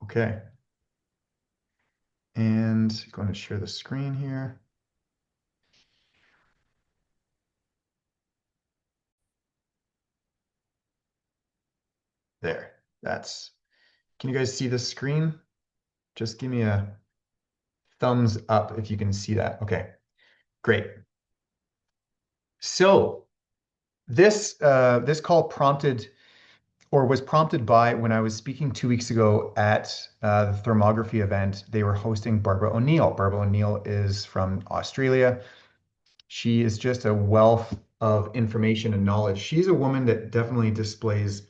Okay. And going to share the screen here. There. Can you guys see the screen? Just give me a thumbs up if you can see that. Okay, great. So this call prompted or was prompted by when I was speaking 2 weeks ago at the thermography event. They were hosting Barbara O'Neill. Barbara O'Neill is from Australia. She is just a wealth of information and knowledge. She's a woman that definitely displays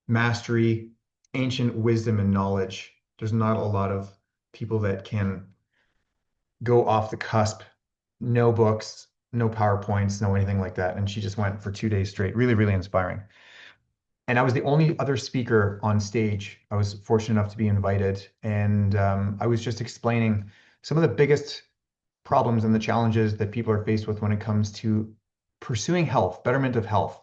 mastery, ancient wisdom, and knowledge. There's not a lot of people that can go off the cusp, no books, no PowerPoints, no anything like that. And she just went for 2 days straight. Really, really inspiring. And I was the only other speaker on stage. I was fortunate enough to be invited. And I was just explaining some of the biggest problems and the challenges that people are faced with when it comes to pursuing health, betterment of health.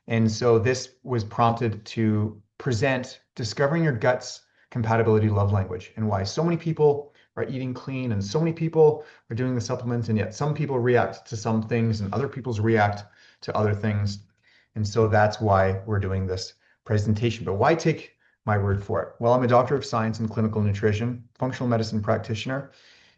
And so this was prompted to present discovering your gut's compatibility love language and why so many people are eating clean and so many people are doing the supplements, and yet some people react to some things and other people's react to other things. And so that's why we're doing this presentation. But why take my word for it? Well, I'm a doctor of science in clinical nutrition, functional medicine practitioner,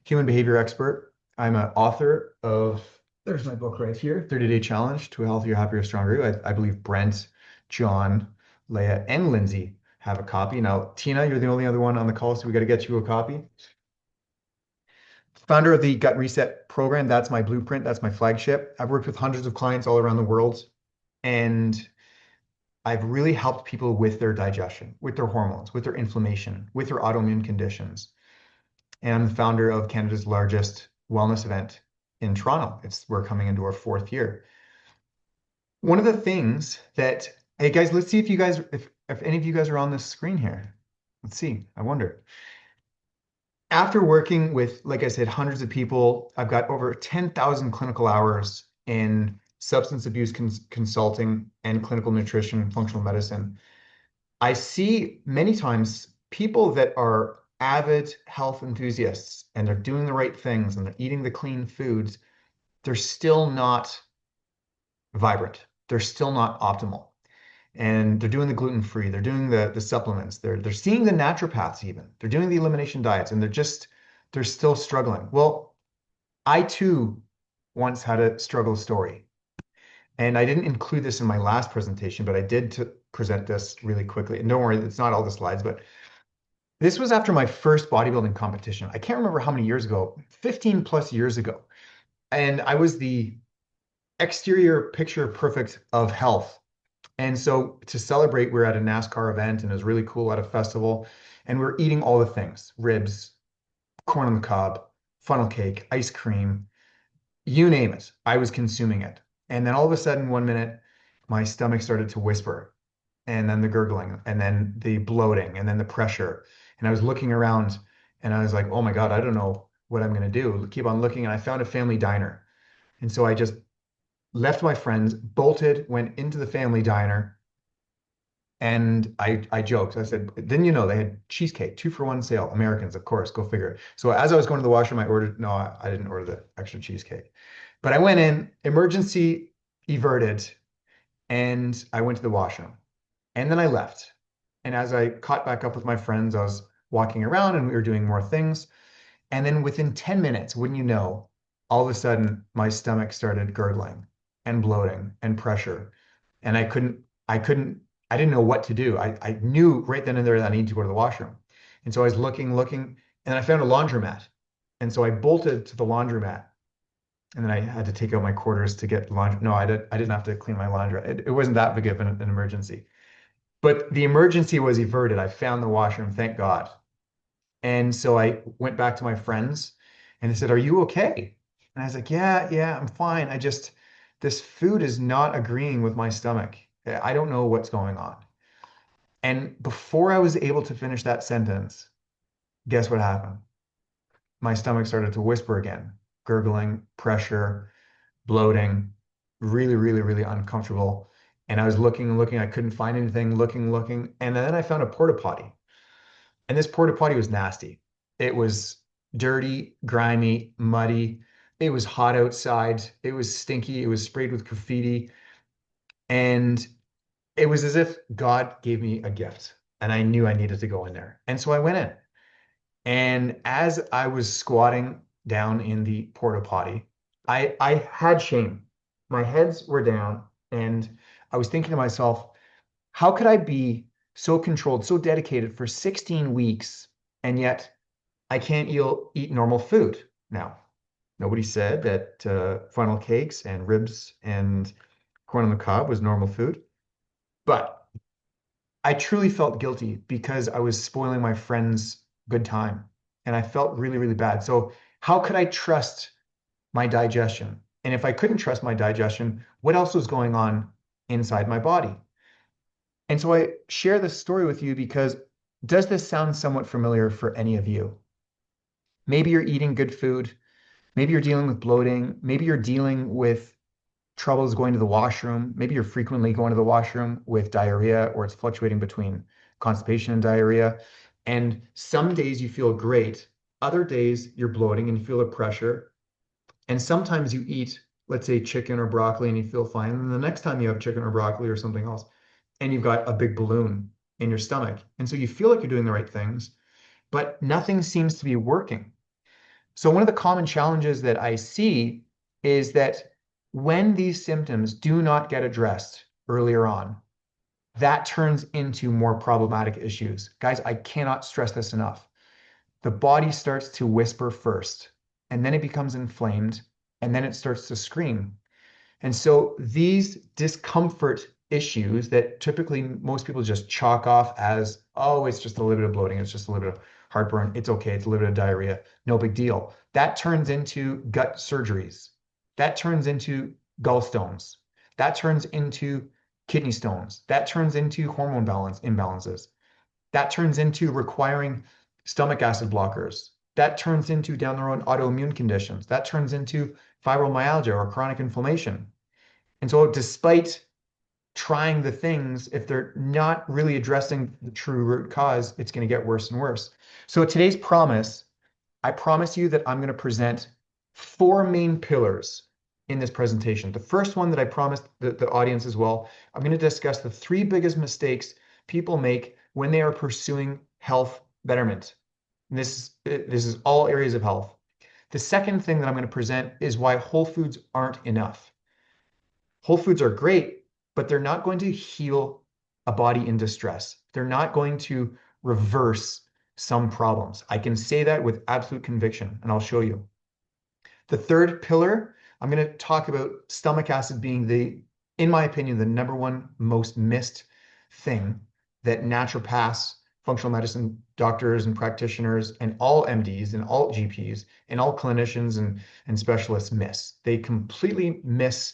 human behavior expert. I'm an author of, there's my book right here, 30-Day Challenge to a Healthier, Happier, Stronger You. I believe Brent, John, Leah, and Lindsay have a copy. Now, Tina, you're the only other one on the call, so we got to get you a copy. Founder of the Gut Reset program. That's my blueprint. That's my flagship. I've worked with hundreds of clients all around the world, and I've really helped people with their digestion, with their hormones, with their inflammation, with their autoimmune conditions. And I'm the founder of Canada's largest wellness event in Toronto. We're coming into our 4th year. One of the things that, hey guys, let's see if any of you guys are on this screen here. Let's see. I wonder. After working with, like I said, hundreds of people, I've got over 10,000 clinical hours in substance abuse consulting and clinical nutrition, functional medicine. I see many times people that are avid health enthusiasts and they're doing the right things and they're eating the clean foods, they're still not vibrant. They're still not optimal. And they're doing the gluten-free, they're doing the supplements, they're seeing the naturopaths even. They're doing the elimination diets and they're still struggling. Well, I too once had a struggle story. And I didn't include this in my last presentation, but I did to present this really quickly. And don't worry, it's not all the slides, but this was after my first bodybuilding competition. I can't remember how many years ago, 15 plus years ago. And I was the exterior picture perfect of health. And so to celebrate, we're at a NASCAR event and it was really cool at a festival. And we're eating all the things, ribs, corn on the cob, funnel cake, ice cream, you name it. I was consuming it. And then all of a sudden, one minute, my stomach started to whisper, and then the gurgling, and then the bloating, and then the pressure. And I was looking around and I was like, oh my God, I don't know what I'm going to do. Keep on looking. And I found a family diner. And so I just left my friends, bolted, went into the family diner. And I joked. I said, didn't you know they had cheesecake, 2 for 1 sale? Americans, of course, go figure. So as I was going to the washroom, I ordered, no, I didn't order the extra cheesecake. But I went in, emergency everted, and I went to the washroom. And then I left. And as I caught back up with my friends, I was walking around and we were doing more things. And then within 10 minutes, wouldn't you know, all of a sudden my stomach started gurgling and bloating and pressure. And I didn't know what to do. I knew right then and there that I needed to go to the washroom. And so I was looking, and I found a laundromat. And so I bolted to the laundromat. And then I had to take out my quarters to get laundry. No, I didn't have to clean my laundry. It wasn't that big of an emergency. But the emergency was averted. I found the washroom, thank God. And so I went back to my friends and they said, are you okay? And I was like, yeah, I'm fine. This food is not agreeing with my stomach. I don't know what's going on. And before I was able to finish that sentence, guess what happened? My stomach started to whisper again, gurgling, pressure, bloating, really, really, really uncomfortable. And I was looking and looking. I couldn't find anything, looking. And then I found a porta potty. And this porta potty was nasty. It was dirty, grimy, muddy. It was hot outside. It was stinky. It was sprayed with graffiti. And it was as if God gave me a gift and I knew I needed to go in there. And so I went in. And as I was squatting down in the porta potty, I had shame. My heads were down and I was thinking to myself, how could I be so controlled, so dedicated for 16 weeks, and yet I can't eat normal food? Now, nobody said that funnel cakes and ribs and corn on the cob was normal food, but I truly felt guilty because I was spoiling my friend's good time, and I felt really, really bad. So how could I trust my digestion? And if I couldn't trust my digestion, what else was going on inside my body? And so I share this story with you because does this sound somewhat familiar for any of you? Maybe you're eating good food. Maybe you're dealing with bloating. Maybe you're dealing with troubles going to the washroom. Maybe you're frequently going to the washroom with diarrhea, or it's fluctuating between constipation and diarrhea. And some days you feel great. Other days you're bloating and you feel the pressure. And sometimes you eat, let's say, chicken or broccoli and you feel fine. And the next time you have chicken or broccoli or something else, and you've got a big balloon in your stomach. And so you feel like you're doing the right things, but nothing seems to be working. So one of the common challenges that I see is that when these symptoms do not get addressed earlier on, that turns into more problematic issues. Guys, I cannot stress this enough. The body starts to whisper first, and then it becomes inflamed, and then it starts to scream. And so these discomfort issues that typically most people just chalk off as, oh, it's just a little bit of bloating, it's just a little bit of heartburn, it's okay, it's a little bit of diarrhea, no big deal. That turns into gut surgeries. That turns into gallstones. That turns into kidney stones. That turns into hormone imbalances. That turns into requiring stomach acid blockers. That turns into down the road autoimmune conditions. That turns into fibromyalgia or chronic inflammation. And so, despite trying the things, if they're not really addressing the true root cause, it's going to get worse and worse. So, today's promise, I promise you that I'm going to present four main pillars in this presentation. The first one that I promised the audience as well, I'm going to discuss the three biggest mistakes people make when they are pursuing health betterment. And this is all areas of health. The second thing that I'm going to present is why whole foods aren't enough. Whole foods are great, but they're not going to heal a body in distress. They're not going to reverse some problems. I can say that with absolute conviction, and I'll show you. The third pillar, I'm going to talk about stomach acid being in my opinion, the number one most missed thing that naturopaths, functional medicine doctors and practitioners, and all MDs and all GPs and all clinicians and specialists miss. They completely miss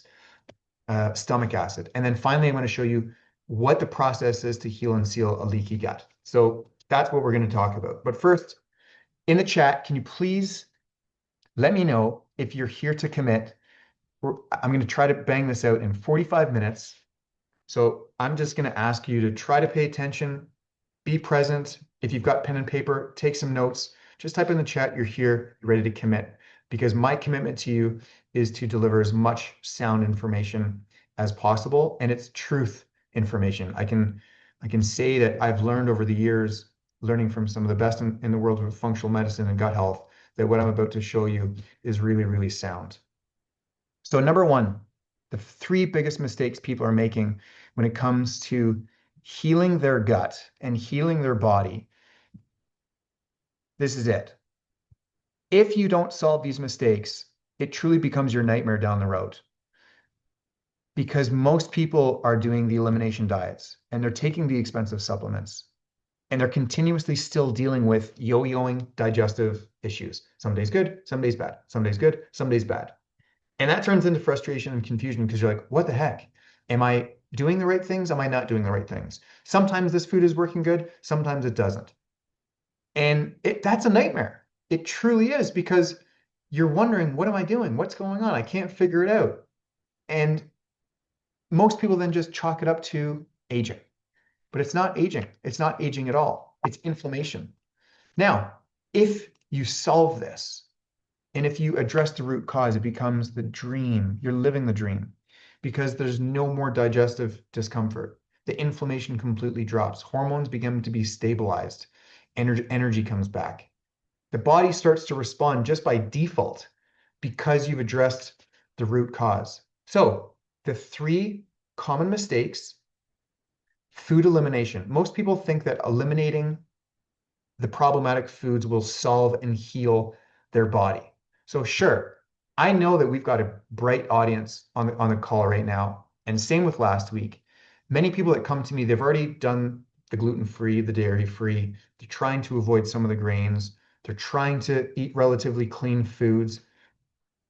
stomach acid. And then finally, I'm going to show you what the process is to heal and seal a leaky gut. So that's what we're going to talk about. But first, in the chat, can you please let me know if you're here to commit? I'm going to try to bang this out in 45 minutes. So I'm just going to ask you to try to pay attention, be present. If you've got pen and paper, take some notes. Just type in the chat, you're here, you're ready to commit. Because my commitment to you is to deliver as much sound information as possible, and it's truth information. I can say that I've learned over the years, learning from some of the best in the world of functional medicine and gut health, that what I'm about to show you is really, really sound. So number one, the three biggest mistakes people are making when it comes to healing their gut and healing their body, this is it. If you don't solve these mistakes, it truly becomes your nightmare down the road. Because most people are doing the elimination diets and they're taking the expensive supplements and they're continuously still dealing with yo-yoing digestive issues. Some days good, some days bad, some days good, some days bad. And that turns into frustration and confusion because you're like, what the heck? Am I doing the right things? Am I not doing the right things? Sometimes this food is working good, sometimes it doesn't. And that's a nightmare. It truly is because you're wondering, what am I doing? What's going on? I can't figure it out. And most people then just chalk it up to aging. But it's not aging. It's not aging at all. It's inflammation. Now, if you solve this, and if you address the root cause, it becomes the dream. You're living the dream because there's no more digestive discomfort. The inflammation completely drops. Hormones begin to be stabilized. Energy comes back. The body starts to respond just by default because you've addressed the root cause. So, the three common mistakes: food elimination. Most people think that eliminating the problematic foods will solve and heal their body. So sure, I know that we've got a bright audience on the call right now, and same with last week. Many people that come to me, they've already done the gluten-free, the dairy-free. They're trying to avoid some of the grains. They're trying to eat relatively clean foods,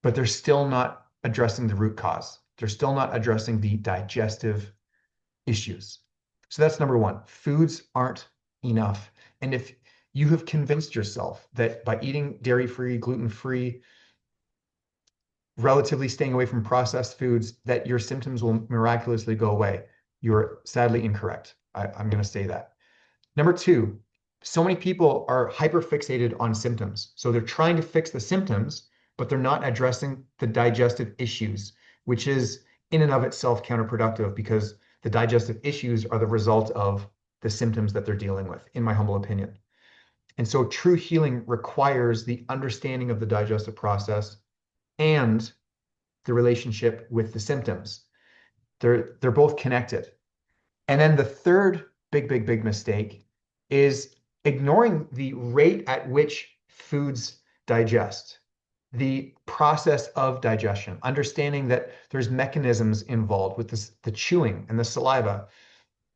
but they're still not addressing the root cause. They're still not addressing the digestive issues. So that's number one. Foods aren't enough. And if you have convinced yourself that by eating dairy-free, gluten-free, relatively staying away from processed foods, that your symptoms will miraculously go away, you're sadly incorrect. I'm going to say that. Number two, so many people are hyperfixated on symptoms. So they're trying to fix the symptoms, but they're not addressing the digestive issues, which is in and of itself counterproductive because the digestive issues are the result of the symptoms that they're dealing with, in my humble opinion. And so true healing requires the understanding of the digestive process and the relationship with the symptoms. They're both connected. And then the third big mistake is ignoring the rate at which foods digest, the process of digestion, understanding that there's mechanisms involved with this, the chewing and the saliva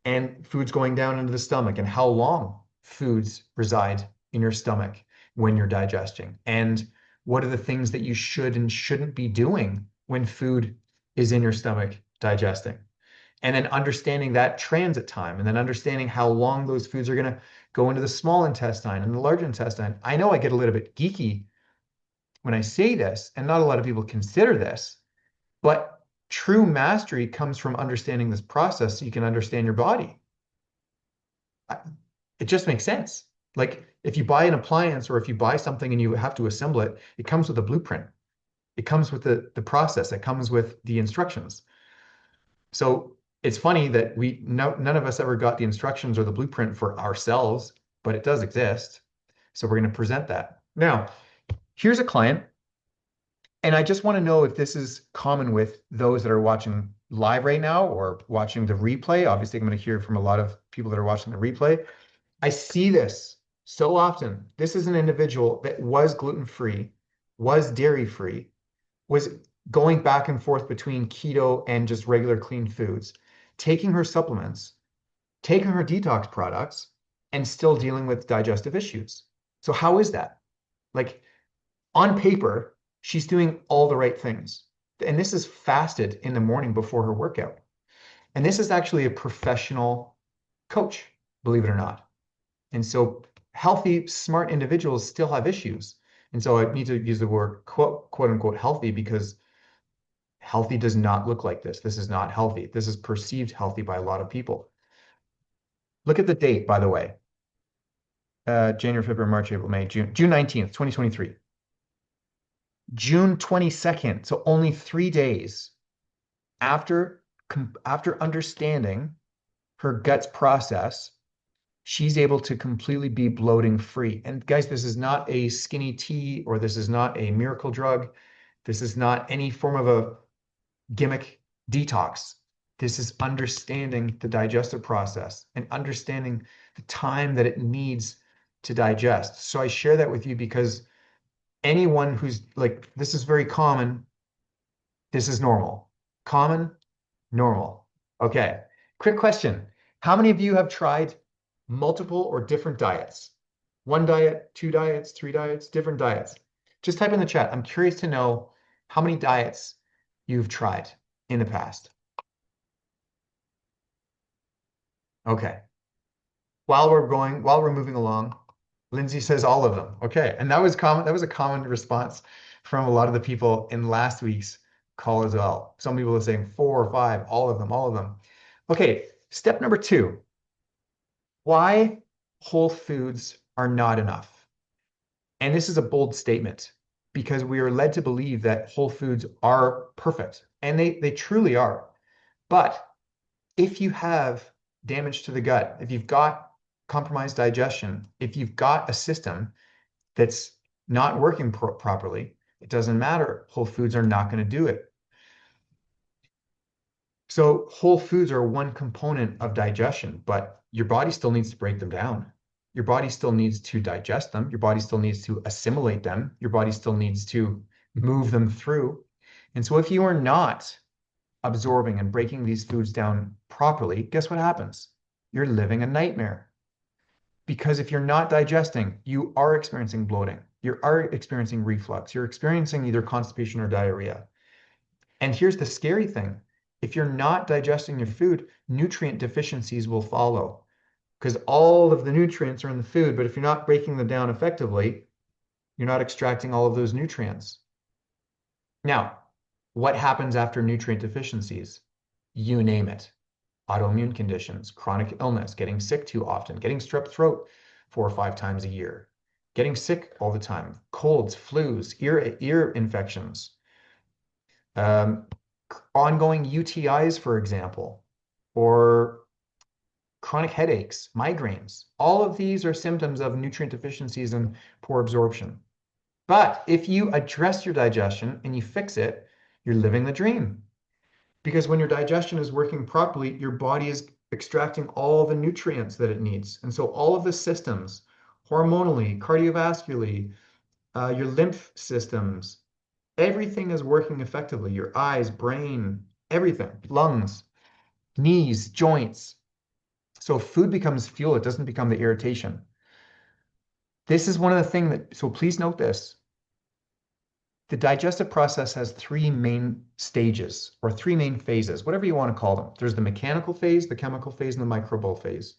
and foods going down into the stomach and how long foods reside in your stomach when you're digesting. And what are the things that you should and shouldn't be doing when food is in your stomach digesting? And then understanding that transit time and then understanding how long those foods are going to go into the small intestine and the large intestine. I know I get a little bit geeky when I say this, and not a lot of people consider this, but true mastery comes from understanding this process so you can understand your body. It just makes sense. Like if you buy an appliance or if you buy something and you have to assemble it, it comes with a blueprint. It comes with the process. It comes with the instructions. So it's funny that none of us ever got the instructions or the blueprint for ourselves, but it does exist. So we're going to present that. Now, here's a client, and I just want to know if this is common with those that are watching live right now or watching the replay. Obviously, I'm going to hear from a lot of people that are watching the replay. I see this so often. This is an individual that was gluten-free, was dairy-free, was going back and forth between keto and just regular clean foods, taking her supplements, taking her detox products, and still dealing with digestive issues. So how is that? Like on paper, she's doing all the right things. And this is fasted in the morning before her workout. And this is actually a professional coach, believe it or not. And so healthy, smart individuals still have issues. And so I need to use the word quote unquote healthy because healthy does not look like this. This is not healthy. This is perceived healthy by a lot of people. Look at the date, by the way. January, February, March, April, May, June. June 19th, 2023. June 22nd, so only 3 days after, after understanding her gut's process, she's able to completely be bloating free. And guys, this is not a skinny tea or this is not a miracle drug. This is not any form of a gimmick detox. This is understanding the digestive process and understanding the time that it needs to digest. So I share that with you because anyone who's like, this is very common. This is normal. Common, normal. Okay. Quick question. How many of you have tried multiple or different diets? One diet, two diets, three diets, different diets. Just type in the chat. I'm curious to know how many diets you've tried in the past. Okay. While we're moving along, Lindsay says all of them. Okay. And that was common. That was a common response from a lot of the people in last week's call as well. Some people are saying 4 or 5, all of them, all of them. Okay. Step number 2, why whole foods are not enough. And this is a bold statement because we are led to believe that whole foods are perfect, and they truly are. But if you have damage to the gut, if you've got compromised digestion, if you've got a system that's not working properly, it doesn't matter. Whole foods are not going to do it. So whole foods are one component of digestion, but your body still needs to break them down. Your body still needs to digest them. Your body still needs to assimilate them. Your body still needs to move them through. And so if you are not absorbing and breaking these foods down properly, guess what happens? You're living a nightmare. Because if you're not digesting, you are experiencing bloating. You are experiencing reflux. You're experiencing either constipation or diarrhea. And here's the scary thing. If you're not digesting your food, nutrient deficiencies will follow because all of the nutrients are in the food. But if you're not breaking them down effectively, you're not extracting all of those nutrients. Now, what happens after nutrient deficiencies? You name it. Autoimmune conditions, chronic illness, getting sick too often, getting strep throat 4 or 5 times a year, getting sick all the time, colds, flus, ear infections, um, ongoing UTIs, for example, or chronic headaches, migraines. All of these are symptoms of nutrient deficiencies and poor absorption. But if you address your digestion and you fix it, you're living the dream. Because when your digestion is working properly, your body is extracting all the nutrients that it needs. And so all of the systems, hormonally, cardiovascularly, your lymph systems, everything is working effectively. Your eyes, brain, everything, lungs, knees, joints. So food becomes fuel. It doesn't become the irritation. This is one of the things that, so please note this. The digestive process has three main stages or three main phases, whatever you want to call them. There's the mechanical phase, the chemical phase, and the microbial phase.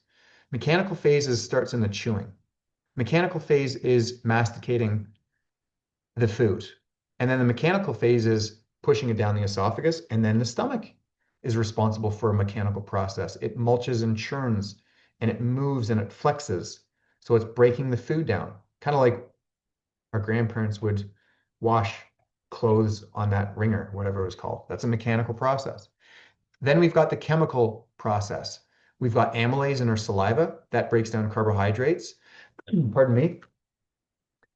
Mechanical phase starts in the chewing. Mechanical phase is masticating the food. And then the mechanical phase is pushing it down the esophagus. And then the stomach is responsible for a mechanical process. It mulches and churns and it moves and it flexes. So it's breaking the food down, kind of like our grandparents would wash clothes on that wringer, whatever it was called. That's a mechanical process. Then we've got the chemical process. We've got amylase in our saliva that breaks down carbohydrates. Pardon me.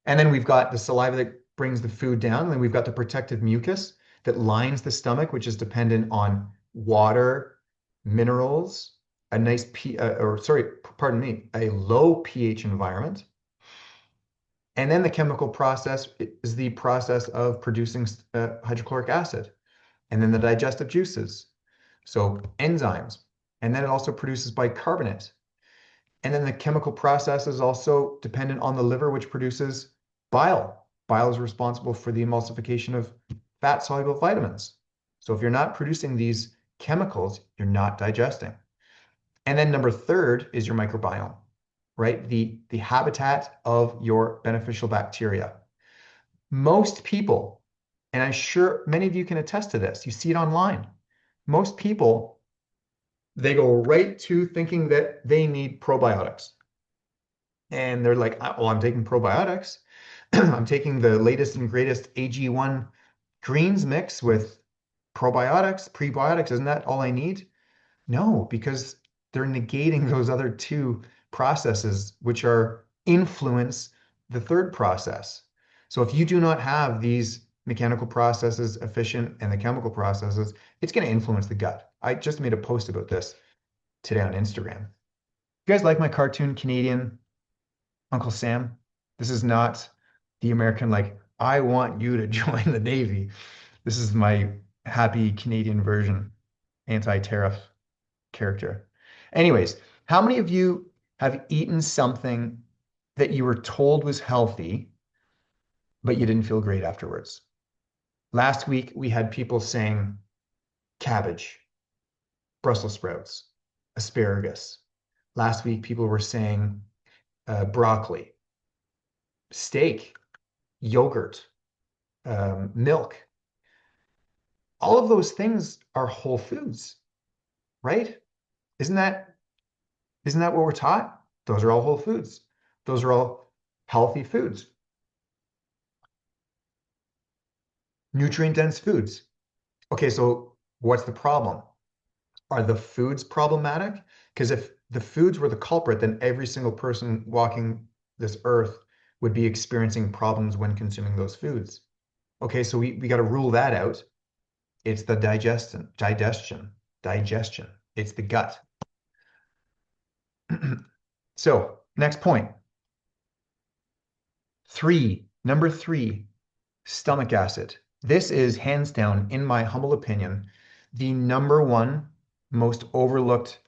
And then we've got the saliva that brings the food down. And then we've got the protective mucus that lines the stomach, which is dependent on water, minerals, a nice pardon me, a low pH environment. And then the chemical process is the process of producing hydrochloric acid, and then the digestive juices, so enzymes. And then it also produces bicarbonate. And then the chemical process is also dependent on the liver, which produces bile. Bile is responsible for the emulsification of fat-soluble vitamins. So if you're not producing these chemicals, you're not digesting. And then number third is your microbiome, right? The habitat of your beneficial bacteria. Most people, and I'm sure many of you can attest to this, you see it online. Most people, they go right to thinking that they need probiotics. And they're like, well, I'm taking probiotics. I'm taking the latest and greatest AG1 greens mix with probiotics, prebiotics. Isn't that all I need? No, because they're negating those other two processes, which are influence the third process. So if you do not have these mechanical processes efficient and the chemical processes, it's going to influence the gut. I just made a post about this today on Instagram. You guys like my cartoon Canadian Uncle Sam? This is not the American, like, I want you to join the Navy. This is my happy Canadian version, anti-tariff character. Anyways, how many of you have eaten something that you were told was healthy, but you didn't feel great afterwards? Last week, we had people saying cabbage, Brussels sprouts, asparagus. Last week, people were saying broccoli, steak, yogurt, milk. All of those things are whole foods, right? Isn't that isn't that what we're taught? Those are all whole foods. Those are all healthy foods. Nutrient dense foods. Okay, so what's the problem? Are the foods problematic? Because if the foods were the culprit, then every single person walking this earth would be experiencing problems when consuming those foods. Okay, so we got to rule that out. It's the digestion. It's the gut. So, next point. Number three, stomach acid. This is hands down, in my humble opinion, the number one most overlooked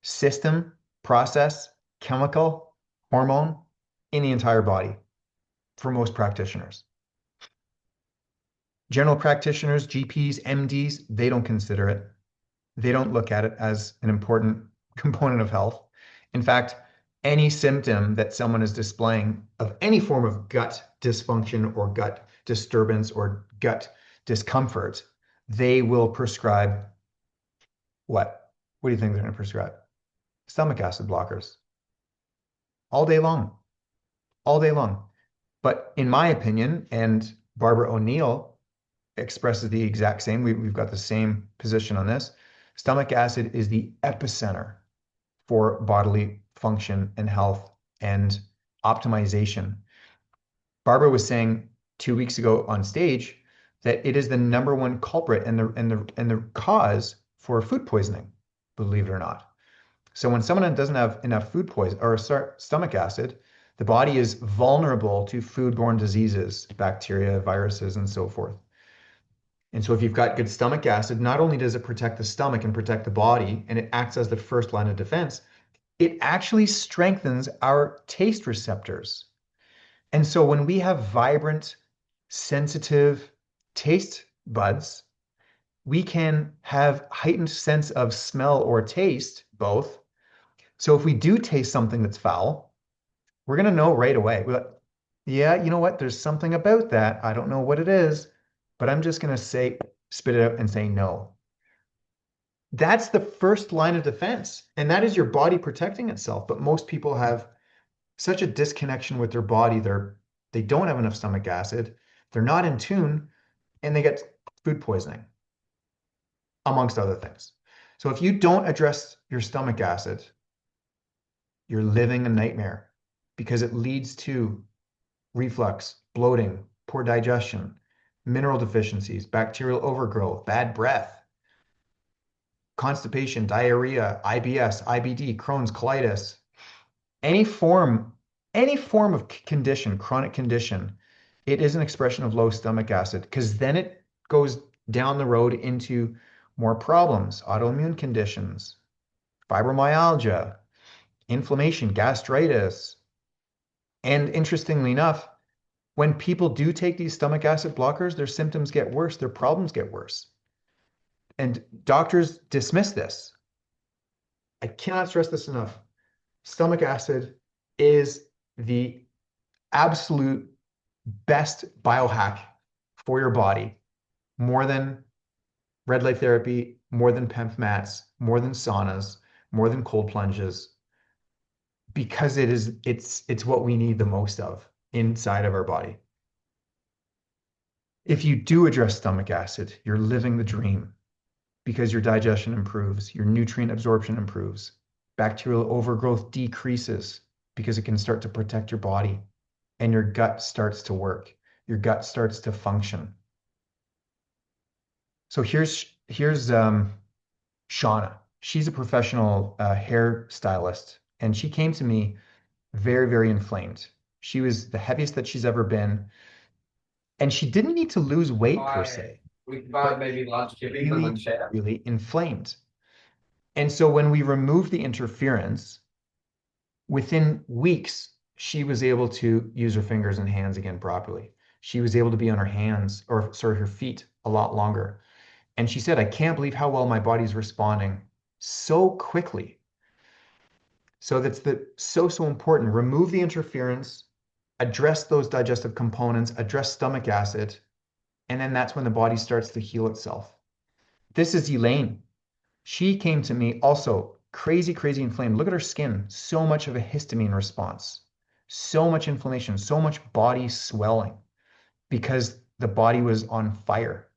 system, process, chemical, hormone in the entire body for most practitioners. General practitioners, GPs, MDs, they don't consider it. They don't look at it as an important component of health. In fact, any symptom that someone is displaying of any form of gut dysfunction or gut disturbance or gut discomfort, they will prescribe what? What do you think they're going to prescribe? Stomach acid blockers all day long, all day long. But in my opinion, and Barbara O'Neill expresses the exact same, we've got the same position on this. Stomach acid is the epicenter for bodily function and health and optimization. Barbara was saying 2 weeks ago on stage that it is the number one culprit and the cause for food poisoning, believe it or not. So when someone doesn't have enough food poison or stomach acid, the body is vulnerable to foodborne diseases, bacteria, viruses, and so forth. And so if you've got good stomach acid, not only does it protect the stomach and protect the body, and it acts as the first line of defense, it actually strengthens our taste receptors. And so when we have vibrant, sensitive taste buds, we can have heightened sense of smell or taste, both. So if we do taste something that's foul, we're going to know right away. We're like, yeah, you know what? There's something about that. I don't know what it is, but I'm just going to say, spit it out and say no. That's the first line of defense. And that is your body protecting itself. But most people have such a disconnection with their body. They don't have enough stomach acid. They're not in tune and they get food poisoning, amongst other things. So if you don't address your stomach acid, you're living a nightmare because it leads to reflux, bloating, poor digestion, mineral deficiencies, bacterial overgrowth, bad breath, constipation, diarrhea, IBS, IBD, Crohn's, colitis, any form, any form of condition, chronic condition, it is an expression of low stomach acid because then it goes down the road into more problems, autoimmune conditions, fibromyalgia, inflammation, gastritis. And interestingly enough, when people do take these stomach acid blockers, their symptoms get worse, their problems get worse. And doctors dismiss this. I cannot stress this enough. Stomach acid is the absolute best biohack for your body, more than red light therapy, more than PEMF mats, more than saunas, more than cold plunges, because it's what we need the most of inside of our body. If you do address stomach acid, you're living the dream because your digestion improves, your nutrient absorption improves, bacterial overgrowth decreases because it can start to protect your body, and your gut starts to work. Your gut starts to function. So here's Shauna. She's a professional hair stylist, and she came to me very, very inflamed. She was the heaviest that she's ever been, and she didn't need to lose weight per se, but maybe lunch, really, really inflamed. And so when we removed the interference, within weeks, she was able to use her fingers and hands again properly. She was able to be on her hands, or sorry, her feet a lot longer. And she said, I can't believe how well my body's responding so quickly. So that's so important. Remove the interference, address those digestive components, address stomach acid, and then that's when the body starts to heal itself. This is Elaine. She came to me also crazy, crazy inflamed. Look at her skin. So much of a histamine response, so much inflammation, so much body swelling because the body was on fire.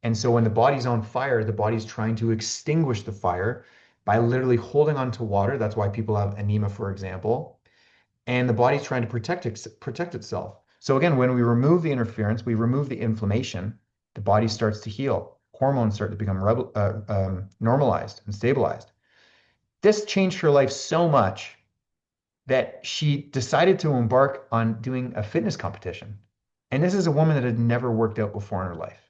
And so when the body's on fire, the body's trying to extinguish the fire by literally holding on to water. That's why people have anemia, for example. And the body's trying to protect itself. So again, when we remove the interference, we remove the inflammation, the body starts to heal. Hormones start to become normalized and stabilized. This changed her life so much that she decided to embark on doing a fitness competition. And this is a woman that had never worked out before in her life.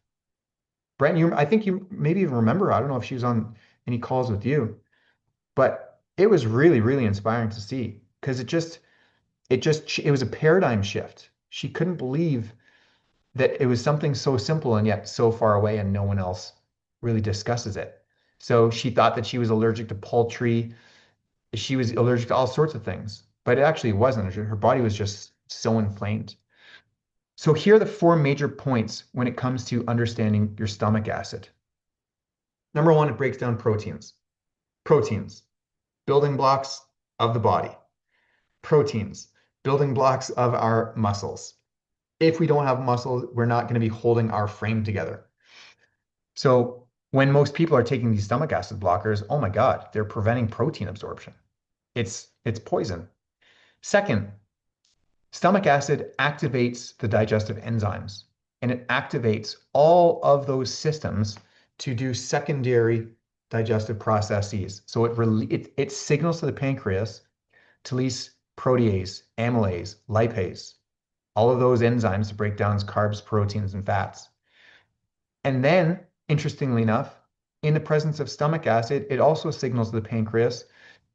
Brent, I think you maybe even remember, I don't know if she was on any calls with you, but it was really, really inspiring to see because it was a paradigm shift. She couldn't believe that it was something so simple and yet so far away and no one else really discusses it. So she thought that she was allergic to poultry. She was allergic to all sorts of things, but it actually wasn't. Her body was just so inflamed. So here are the four major points when it comes to understanding your stomach acid. Number one, it breaks down proteins. Proteins, building blocks of the body. Proteins, building blocks of our muscles. If we don't have muscles, we're not going to be holding our frame together. So when most people are taking these stomach acid blockers, oh my God, they're preventing protein absorption. It's poison. Second, stomach acid activates the digestive enzymes and it activates all of those systems to do secondary digestive processes. So it signals to the pancreas to release protease, amylase, lipase, all of those enzymes to break down carbs, proteins, and fats. And then, interestingly enough, in the presence of stomach acid, it also signals the pancreas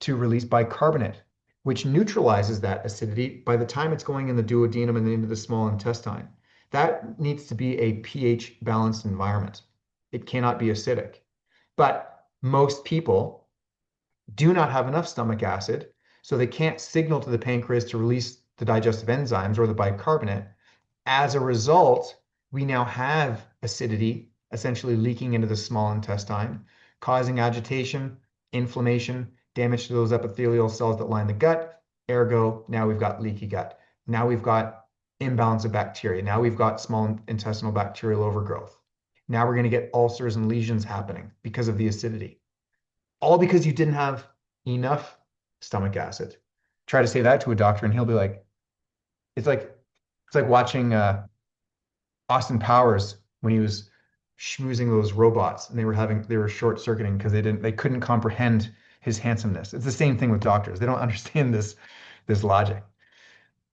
to release bicarbonate, which neutralizes that acidity by the time it's going in the duodenum and into the small intestine. That needs to be a pH balanced environment. It cannot be acidic. But most people do not have enough stomach acid, so they can't signal to the pancreas to release the digestive enzymes or the bicarbonate. As a result, we now have acidity essentially leaking into the small intestine, causing agitation, inflammation, damage to those epithelial cells that line the gut. Ergo, now we've got leaky gut. Now we've got imbalance of bacteria. Now we've got small intestinal bacterial overgrowth. Now we're going to get ulcers and lesions happening because of the acidity. All because you didn't have enough stomach acid. Try to say that to a doctor and he'll be like, it's like it's like watching Austin Powers when he was schmoozing those robots and they were short circuiting because they couldn't comprehend his handsomeness. It's the same thing with doctors. They don't understand this logic.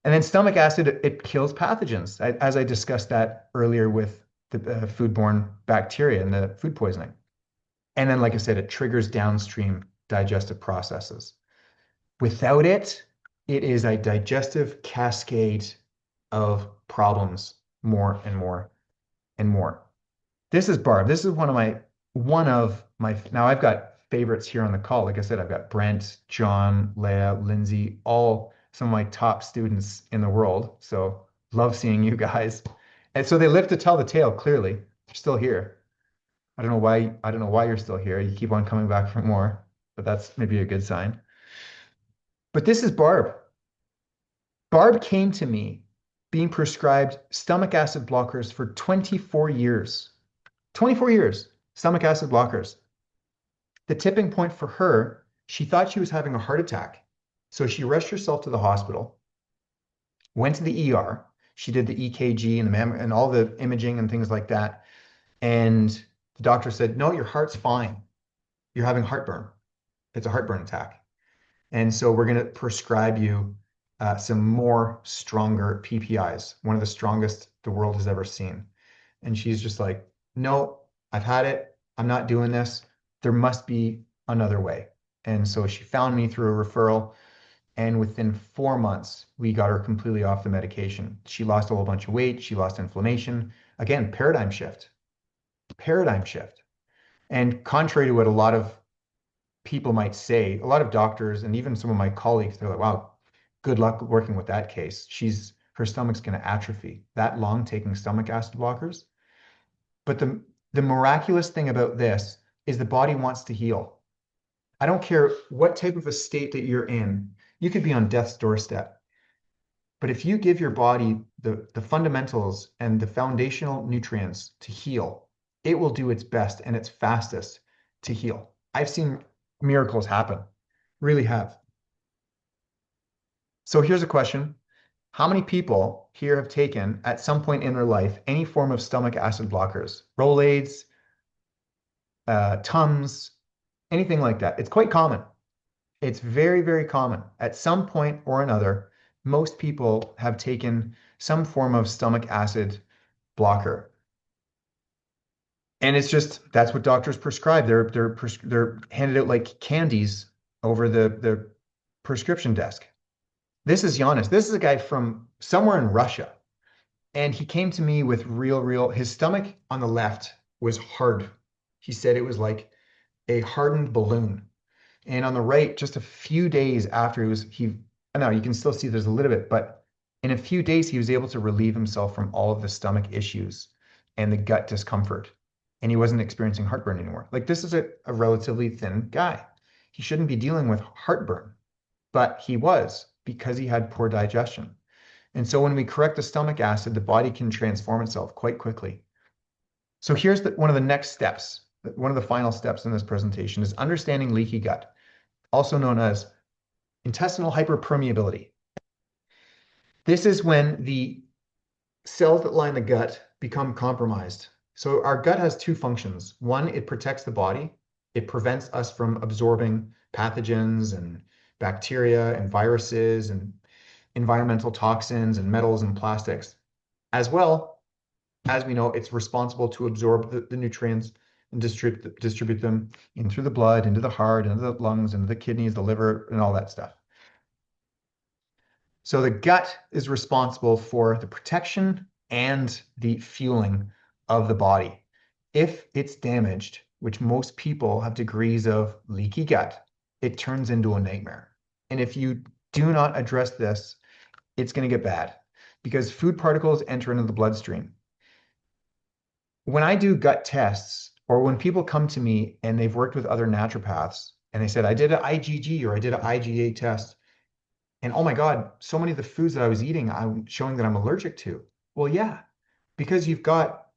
And then stomach acid, it kills pathogens, as I discussed that earlier with the foodborne bacteria and the food poisoning. And then, like I said, it triggers downstream digestive processes. Without it, it is a digestive cascade of problems, more and more and more. This is Barb. This is one of my now I've got favorites here on the call. Like I said, I've got Brent, John, Leah, Lindsay, all some of my top students in the world. So love seeing you guys. And so they live to tell the tale, clearly. They're still here. I don't know why you're still here. You keep on coming back for more, but that's maybe a good sign. But this is Barb. Barb came to me being prescribed stomach acid blockers for 24 years. 24 years, stomach acid blockers. The tipping point for her, she thought she was having a heart attack. So she rushed herself to the hospital, went to the ER. She did the EKG and and all the imaging and things like that. And the doctor said, no, your heart's fine. You're having heartburn. It's a heartburn attack. And so we're going to prescribe you some more stronger PPIs, one of the strongest the world has ever seen. And she's just like, no, I've had it. I'm not doing this. There must be another way. And so she found me through a referral. And within 4 months, we got her completely off the medication. She lost a whole bunch of weight. She lost inflammation. Again, paradigm shift. Paradigm shift. And contrary to what a lot of people might say, a lot of doctors and even some of my colleagues, they're like, wow, good luck working with that case. Her stomach's going to atrophy. That long taking stomach acid blockers. But the miraculous thing about this is the body wants to heal. I don't care what type of a state that you're in. You could be on death's doorstep. But if you give your body the fundamentals and the foundational nutrients to heal, it will do its best and its fastest to heal. I've seen miracles happen, really have. So here's a question. How many people here have taken, at some point in their life, any form of stomach acid blockers? Rolaids, Tums, anything like that. It's quite common. It's very, very common. At some point or another, most people have taken some form of stomach acid blocker. And it's just that's what doctors prescribe. They're handed out like candies over the prescription desk. This is Giannis. This is a guy from somewhere in Russia. And he came to me with his stomach on the left was hard. He said it was like a hardened balloon. And on the right, just a few days after I know you can still see there's a little bit, but in a few days, he was able to relieve himself from all of the stomach issues and the gut discomfort. And he wasn't experiencing heartburn anymore. Like this is a relatively thin guy. He shouldn't be dealing with heartburn, but he was because he had poor digestion. And so when we correct the stomach acid, the body can transform itself quite quickly. So here's one of the next steps. One of the final steps in this presentation is understanding leaky gut, also known as intestinal hyperpermeability. This is when the cells that line the gut become compromised. So our gut has two functions. One, it protects the body. It prevents us from absorbing pathogens and bacteria and viruses and environmental toxins and metals and plastics. As well, as we know, it's responsible to absorb the nutrients and distribute them in through the blood, into the heart, into the lungs, into the kidneys, the liver, and all that stuff. So the gut is responsible for the protection and the fueling of the body. If it's damaged, which most people have degrees of leaky gut, it turns into a nightmare. And if you do not address this, it's going to get bad because food particles enter into the bloodstream. When I do gut tests, or when people come to me and they've worked with other naturopaths and they said, I did an IgG or I did an IgA test, and oh my God, so many of the foods that I was eating, I'm showing that I'm allergic to. Well, yeah, because you've got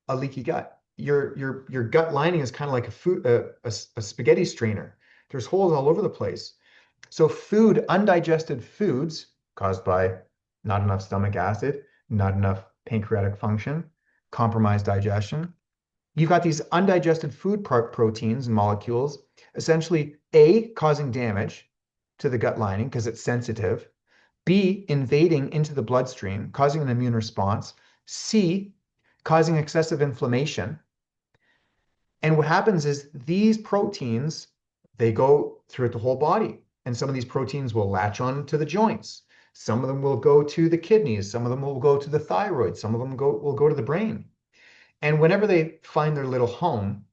a leaky gut. Your gut lining is kind of like a spaghetti strainer. There's holes all over the place. So undigested foods caused by not enough stomach acid, not enough pancreatic function, compromised digestion. You've got these undigested food proteins and molecules, essentially A, causing damage to the gut lining because it's sensitive, B, invading into the bloodstream, causing an immune response, C, causing excessive inflammation. And what happens is these proteins, they go throughout the whole body. And some of these proteins will latch on to the joints. Some of them will go to the kidneys. Some of them will go to the thyroid. Some of them will go to the brain. And whenever they find their little home,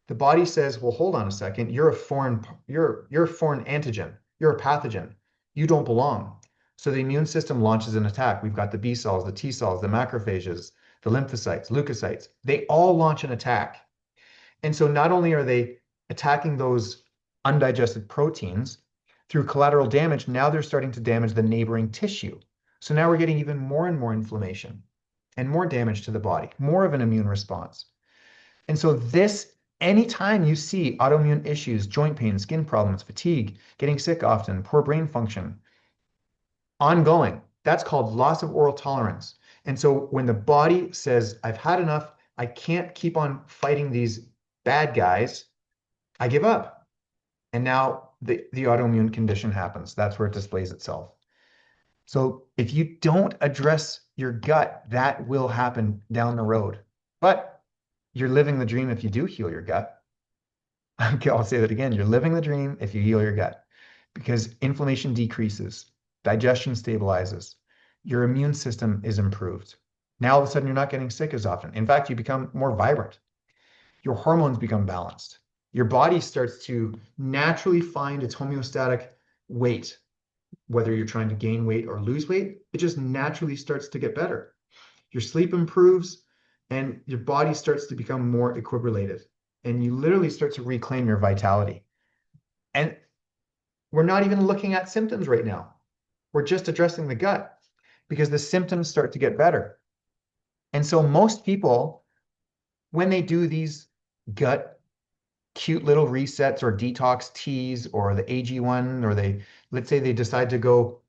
the body says, well, hold on a second. You're a foreign antigen. You're a pathogen. You don't belong. So the immune system launches an attack. We've got the B cells, the T cells, the macrophages, the lymphocytes, leukocytes. They all launch an attack. And so not only are they attacking those undigested proteins through collateral damage, now they're starting to damage the neighboring tissue. So now we're getting even more and more inflammation and more damage to the body, more of an immune response. And so anytime you see autoimmune issues, joint pain, skin problems, fatigue, getting sick often, poor brain function, ongoing, that's called loss of oral tolerance. And so when the body says, I've had enough, I can't keep on fighting these bad guys, I give up. And now the autoimmune condition happens. That's where it displays itself. So if you don't address your gut, that will happen down the road. But you're living the dream if you do heal your gut. Okay, I'll say that again. You're living the dream if you heal your gut because inflammation decreases, digestion stabilizes, your immune system is improved. Now all of a sudden you're not getting sick as often. In fact, you become more vibrant. Your hormones become balanced. Your body starts to naturally find its homeostatic weight. Whether you're trying to gain weight or lose weight, it just naturally starts to get better. Your sleep improves and your body starts to become more equilibrated. And you literally start to reclaim your vitality. And we're not even looking at symptoms right now. We're just addressing the gut. because the symptoms start to get better. And so most people, when they do these gut cute little resets or detox teas or the AG1, or let's say they decide to go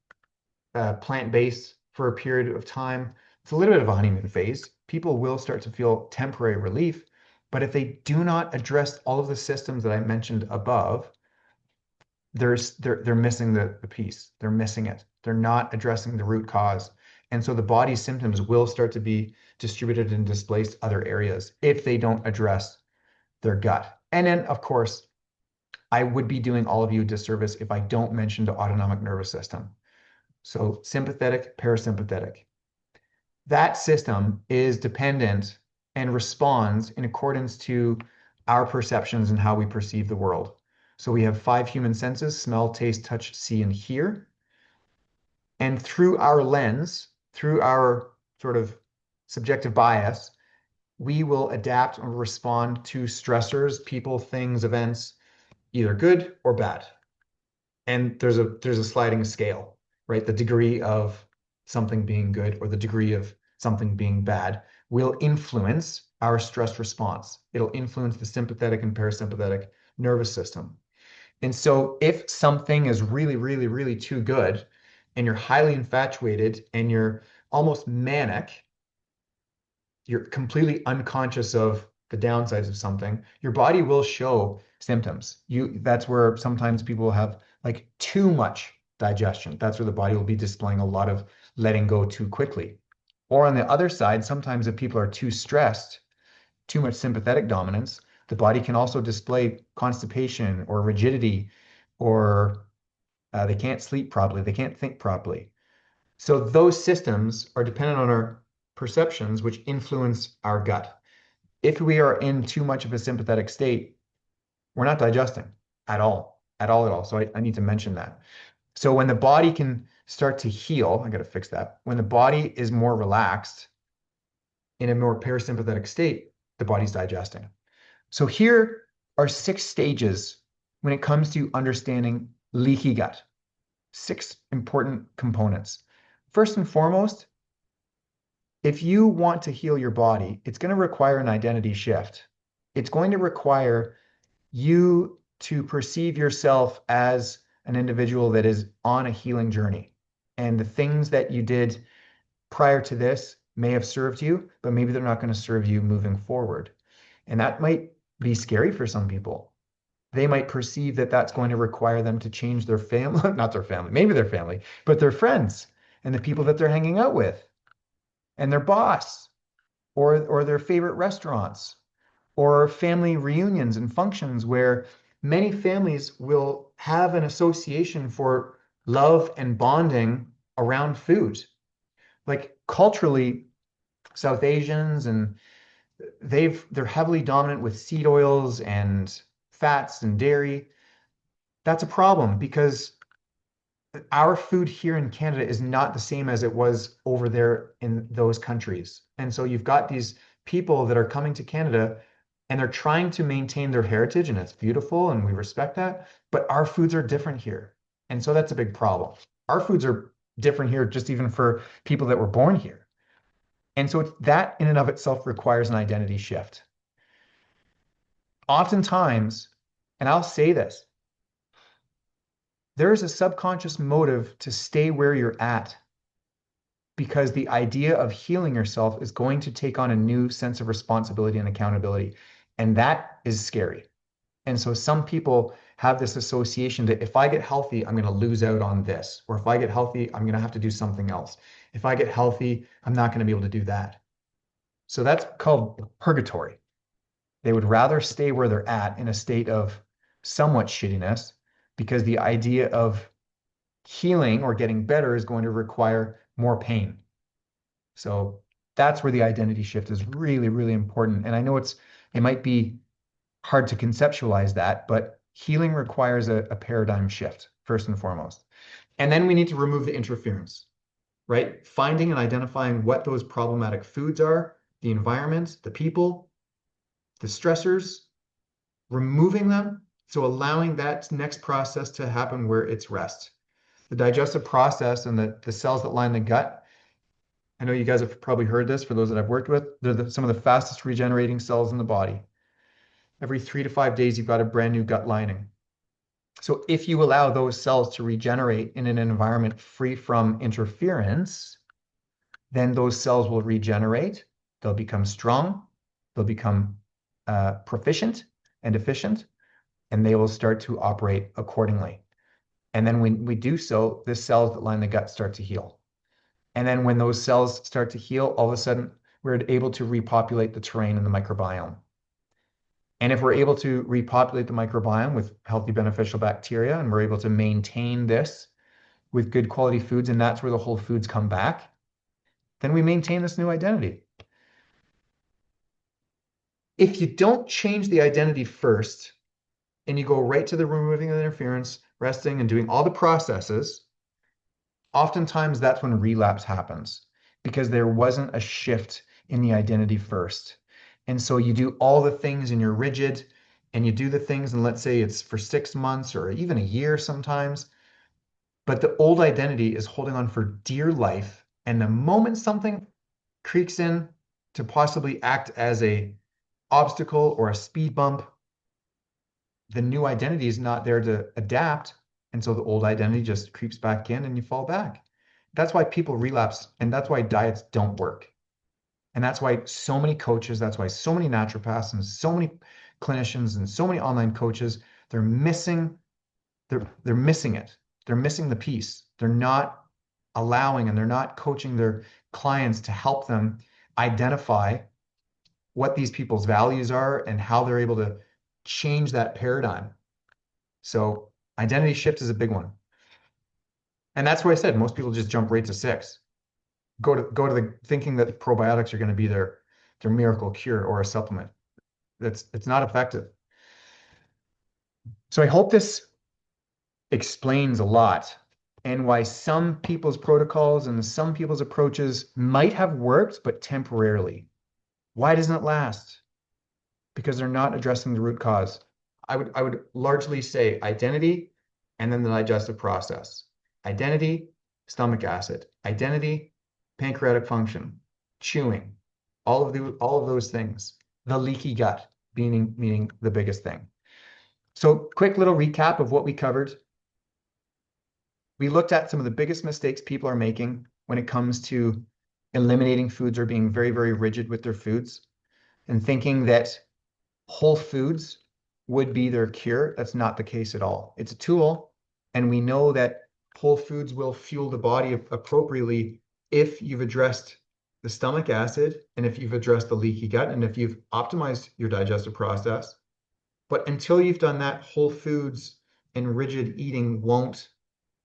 plant-based for a period of time, it's a little bit of a honeymoon phase. People will start to feel temporary relief, but if they do not address all of the systems that I mentioned above, they're missing the piece. They're missing it. They're not addressing the root cause. And so the body's symptoms will start to be distributed and displaced other areas if they don't address their gut. And then, of course, I would be doing all of you a disservice if I don't mention the autonomic nervous system. So sympathetic, parasympathetic. That system is dependent and responds in accordance to our perceptions and how we perceive the world. So we have 5 human senses: smell, taste, touch, see, and hear. And through our lens, through our sort of subjective bias, we will adapt or respond to stressors, people, things, events, either good or bad. And there's a sliding scale, right? The degree of something being good or the degree of something being bad will influence our stress response. It'll influence the sympathetic and parasympathetic nervous system. And so if something is really, really, really too good and you're highly infatuated and you're almost manic, you're completely unconscious of the downsides of something, your body will show symptoms. That's where sometimes people have like too much digestion. That's where the body will be displaying a lot of letting go too quickly. Or on the other side, sometimes if people are too stressed, too much sympathetic dominance, the body can also display constipation or rigidity, or they can't sleep properly, they can't think properly. So those systems are dependent on our perceptions, which influence our gut. If we are in too much of a sympathetic state, we're not digesting at all, at all, at all. So I need to mention that. So when the body can start to heal, I got to fix that. When the body is more relaxed in a more parasympathetic state, the body's digesting. So here are 6 stages when it comes to understanding leaky gut. 6 important components. First and foremost, if you want to heal your body, it's going to require an identity shift. It's going to require you to perceive yourself as an individual that is on a healing journey. And the things that you did prior to this may have served you, but maybe they're not going to serve you moving forward. And that might be scary for some people. They might perceive that that's going to require them to change their family, not their family, maybe their family, but their friends and the people that they're hanging out with, and their boss, or their favorite restaurants, or family reunions and functions where many families will have an association for love and bonding around food. Like culturally, South Asians and they're heavily dominant with seed oils and fats and dairy. That's a problem because our food here in Canada is not the same as it was over there in those countries. And so you've got these people that are coming to Canada and they're trying to maintain their heritage, and it's beautiful and we respect that, but our foods are different here. And so that's a big problem. Our foods are different here just even for people that were born here. And so that in and of itself requires an identity shift. Oftentimes, and I'll say this, there is a subconscious motive to stay where you're at because the idea of healing yourself is going to take on a new sense of responsibility and accountability. And that is scary. And so some people have this association that if I get healthy, I'm going to lose out on this. Or if I get healthy, I'm going to have to do something else. If I get healthy, I'm not going to be able to do that. So that's called purgatory. They would rather stay where they're at in a state of somewhat shittiness because the idea of healing or getting better is going to require more pain. So that's where the identity shift is really, really important. And I know it might be hard to conceptualize that, but healing requires a paradigm shift, first and foremost. And then we need to remove the interference, right? Finding and identifying what those problematic foods are, the environment, the people, the stressors, removing them. So allowing that next process to happen where it's rest. The digestive process and the cells that line the gut I know you guys have probably heard this for those that I've worked with. They're some of the fastest regenerating cells in the body. Every 3 to 5 days, you've got a brand new gut lining. So if you allow those cells to regenerate in an environment free from interference, then those cells will regenerate. They'll become strong. They'll become proficient and efficient, and they will start to operate accordingly. And then when we do so, the cells that line the gut start to heal. And then when those cells start to heal, all of a sudden, we're able to repopulate the terrain in the microbiome. And if we're able to repopulate the microbiome with healthy beneficial bacteria, and we're able to maintain this with good quality foods, and that's where the whole foods come back, then we maintain this new identity. If you don't change the identity first, and you go right to the removing of the interference, resting, and doing all the processes, oftentimes that's when relapse happens because there wasn't a shift in the identity first. And so you do all the things and you're rigid and you do the things, and let's say it's for 6 months or even a year sometimes, but the old identity is holding on for dear life. And the moment something creaks in to possibly act as a obstacle or a speed bump, the new identity is not there to adapt. And so the old identity just creeps back in and you fall back. That's why people relapse. And that's why diets don't work. And that's why so many coaches, that's why so many naturopaths and so many clinicians and so many online coaches, they're missing, they're missing it. They're missing the piece. They're not allowing and they're not coaching their clients to help them identify what these people's values are and how they're able to change that paradigm. So identity shift is a big one. And that's why I said most people just jump right to 6. Go to the thinking that probiotics are going to be their miracle cure or a supplement. It's not effective. So I hope this explains a lot and why some people's protocols and some people's approaches might have worked, but temporarily. Why doesn't it last? Because they're not addressing the root cause. I would largely say identity and then the digestive process. Identity, stomach acid. Identity, pancreatic function, chewing, all of those things. The leaky gut meaning the biggest thing. So quick little recap of what we covered. We looked at some of the biggest mistakes people are making when it comes to eliminating foods or being very, very rigid with their foods and thinking that whole foods would be their cure. That's not the case at all. It's a tool, and we know that whole foods will fuel the body appropriately if you've addressed the stomach acid and if you've addressed the leaky gut and if you've optimized your digestive process. But until you've done that, whole foods and rigid eating won't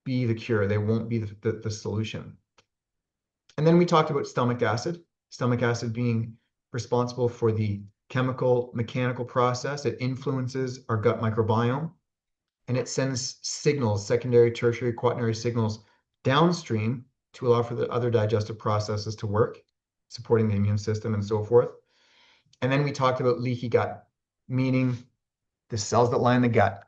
be the cure. They won't be the solution. And then we talked about stomach acid being responsible for the chemical mechanical process. It influences our gut microbiome and it sends signals, secondary, tertiary, quaternary signals downstream to allow for the other digestive processes to work, supporting the immune system and so forth. And then we talked about leaky gut, meaning the cells that line the gut.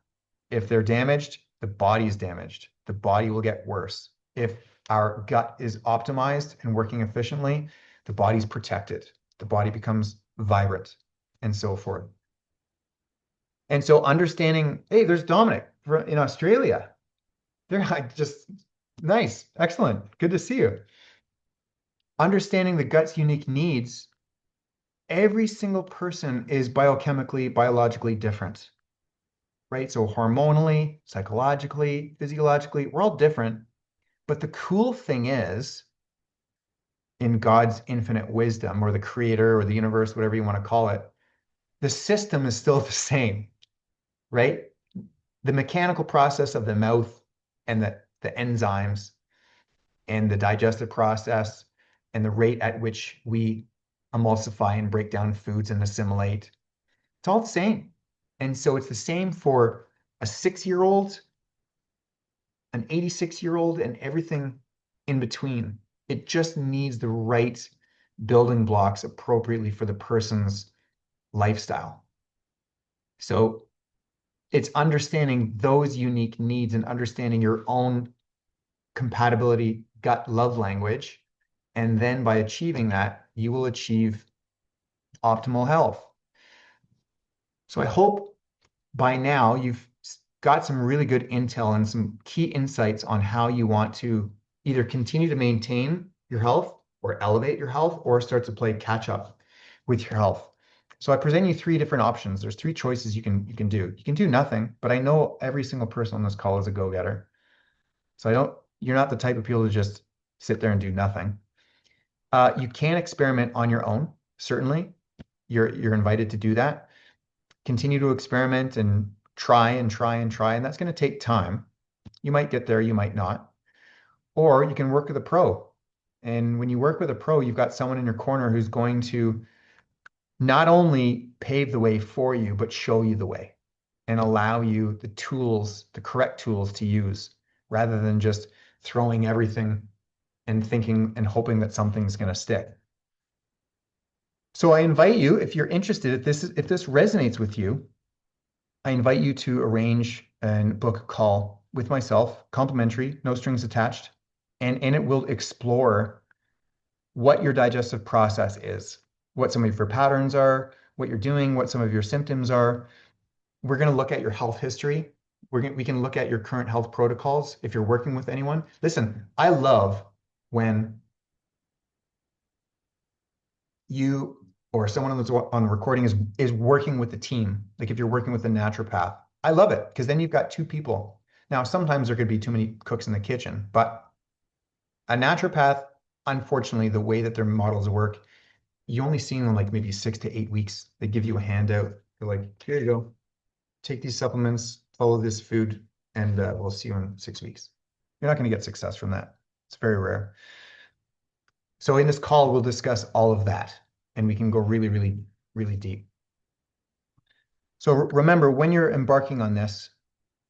If they're damaged, the body is damaged. The body will get worse. If our gut is optimized and working efficiently, the body's protected. The body becomes vibrant and so forth. And so understanding, hey, there's Dominic in Australia. They're just nice, excellent, good to see you. Understanding the gut's unique needs, every single person is biochemically, biologically different, right? So hormonally, psychologically, physiologically, we're all different. But the cool thing is, in God's infinite wisdom or the creator or the universe, whatever you want to call it, the system is still the same, right? The mechanical process of the mouth and the enzymes and the digestive process and the rate at which we emulsify and break down foods and assimilate, it's all the same. And so it's the same for a 6-year-old, an 86-year-old, and everything in between. It just needs the right building blocks appropriately for the person's lifestyle. So it's understanding those unique needs and understanding your own compatibility gut love language And then by achieving that, you will achieve optimal health. So I hope by now you've got some really good intel and some key insights on how you want to either continue to maintain your health or elevate your health or start to play catch up with your health. So I present you three different options. There's three choices you can do. You can do nothing, but I know every single person on this call is a go-getter. So you're not the type of people to just sit there and do nothing. You can experiment on your own, certainly. You're invited to do that. Continue to experiment and try and try and try, and that's going to take time. You might get there, you might not. Or you can work with a pro. And when you work with a pro, you've got someone in your corner who's going to not only pave the way for you, but show you the way and allow you the tools, the correct tools to use, rather than just throwing everything and thinking and hoping that something's going to stick. So I invite you, if you're interested, if this resonates with you, I invite you to arrange and book a call with myself, complimentary, no strings attached, and it will explore what your digestive process is, what some of your patterns are, what you're doing, what some of your symptoms are. We're going to look at your health history. We can look at your current health protocols if you're working with anyone. Listen, I love when you or someone that's on the recording is working with the team. Like if you're working with a naturopath, I love it because then you've got two people. Now, sometimes there could be too many cooks in the kitchen, but a naturopath, unfortunately, the way that their models work, you only see them in like maybe 6 to 8 weeks. They give you a handout. They're like, here you go, take these supplements, follow this food, and we'll see you in 6 weeks. You're not going to get success from that. It's very rare. So in this call, we'll discuss all of that, and we can go really, really, really deep. So remember, when you're embarking on this,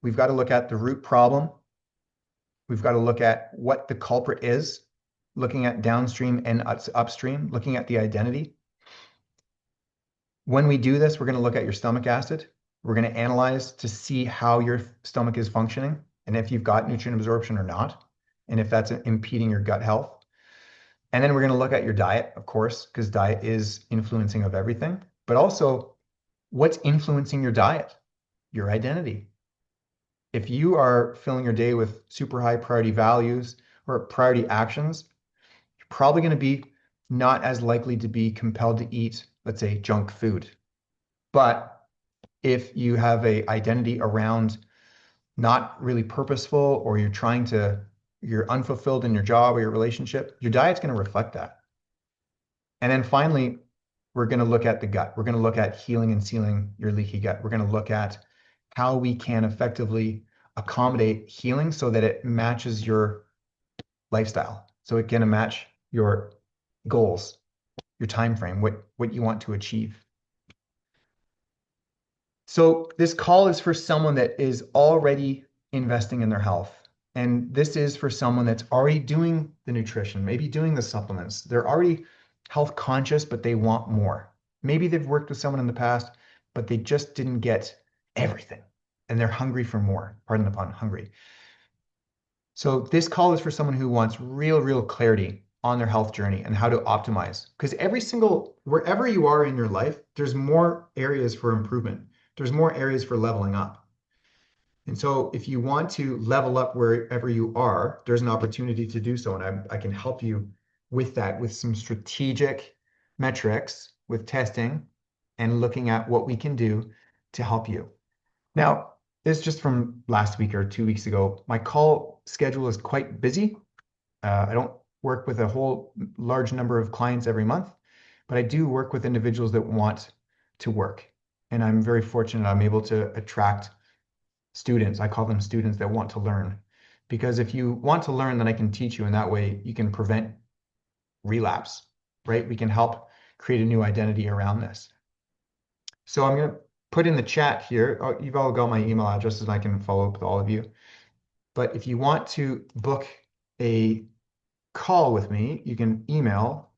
we've got to look at the root problem. We've got to look at what the culprit is, looking at downstream and upstream, looking at the identity. When we do this, we're going to look at your stomach acid. We're going to analyze to see how your stomach is functioning and if you've got nutrient absorption or not, and if that's impeding your gut health. And then we're going to look at your diet, of course, because diet is influencing of everything, but also what's influencing your diet, your identity. If you are filling your day with super high priority values or priority actions, you're probably going to be not as likely to be compelled to eat, let's say, junk food. But if you have a identity around not really purposeful, or you're unfulfilled in your job or your relationship, your diet's going to reflect that. And then finally, we're going to look at the gut. We're going to look at healing and sealing your leaky gut. We're going to look at how we can effectively accommodate healing so that it matches your lifestyle. So it can match your goals, your time frame, what you want to achieve. So this call is for someone that is already investing in their health. And this is for someone that's already doing the nutrition, maybe doing the supplements. They're already health conscious, but they want more. Maybe they've worked with someone in the past, but they just didn't get everything. And they're hungry for more. Pardon the pun, hungry. So this call is for someone who wants real clarity on their health journey and how to optimize. Because wherever you are in your life, there's more areas for improvement. There's more areas for leveling up. And so if you want to level up wherever you are, there's an opportunity to do so. And I can help you with that, with some strategic metrics, with testing and looking at what we can do to help you. Now, this is just from last week or 2 weeks ago. My call schedule is quite busy. I don't work with a whole large number of clients every month, but I do work with individuals that want to work. And I'm very fortunate I'm able to attract students. I call them students that want to learn. Because if you want to learn, then I can teach you, and that way you can prevent relapse, right? We can help create a new identity around this. So I'm going to put in the chat here. Oh, you've all got my email addresses, and I can follow up with all of you. But if you want to book a call with me, you can email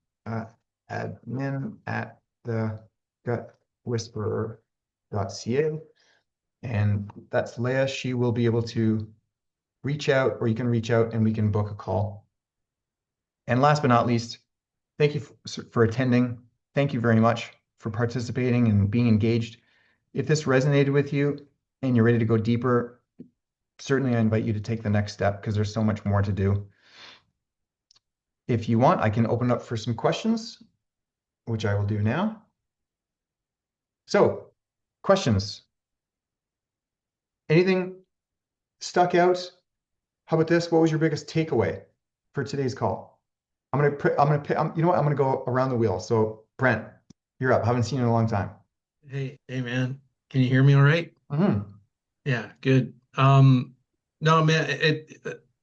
admin@thegutwhisperer.ca. And that's Leah. She will be able to reach out, or you can reach out and we can book a call. And last but not least, thank you for attending. Thank you very much for participating and being engaged. If this resonated with you and you're ready to go deeper, certainly I invite you to take the next step because there's so much more to do. If you want, I can open up for some questions, which I will do now. So, questions. Anything stuck out? How about this? What was your biggest takeaway for today's call? You know what? I'm gonna go around the wheel. So, Brent, you're up. Haven't seen you in a long time. Hey, man. Can you hear me all right? Hmm. Yeah, good. No, man,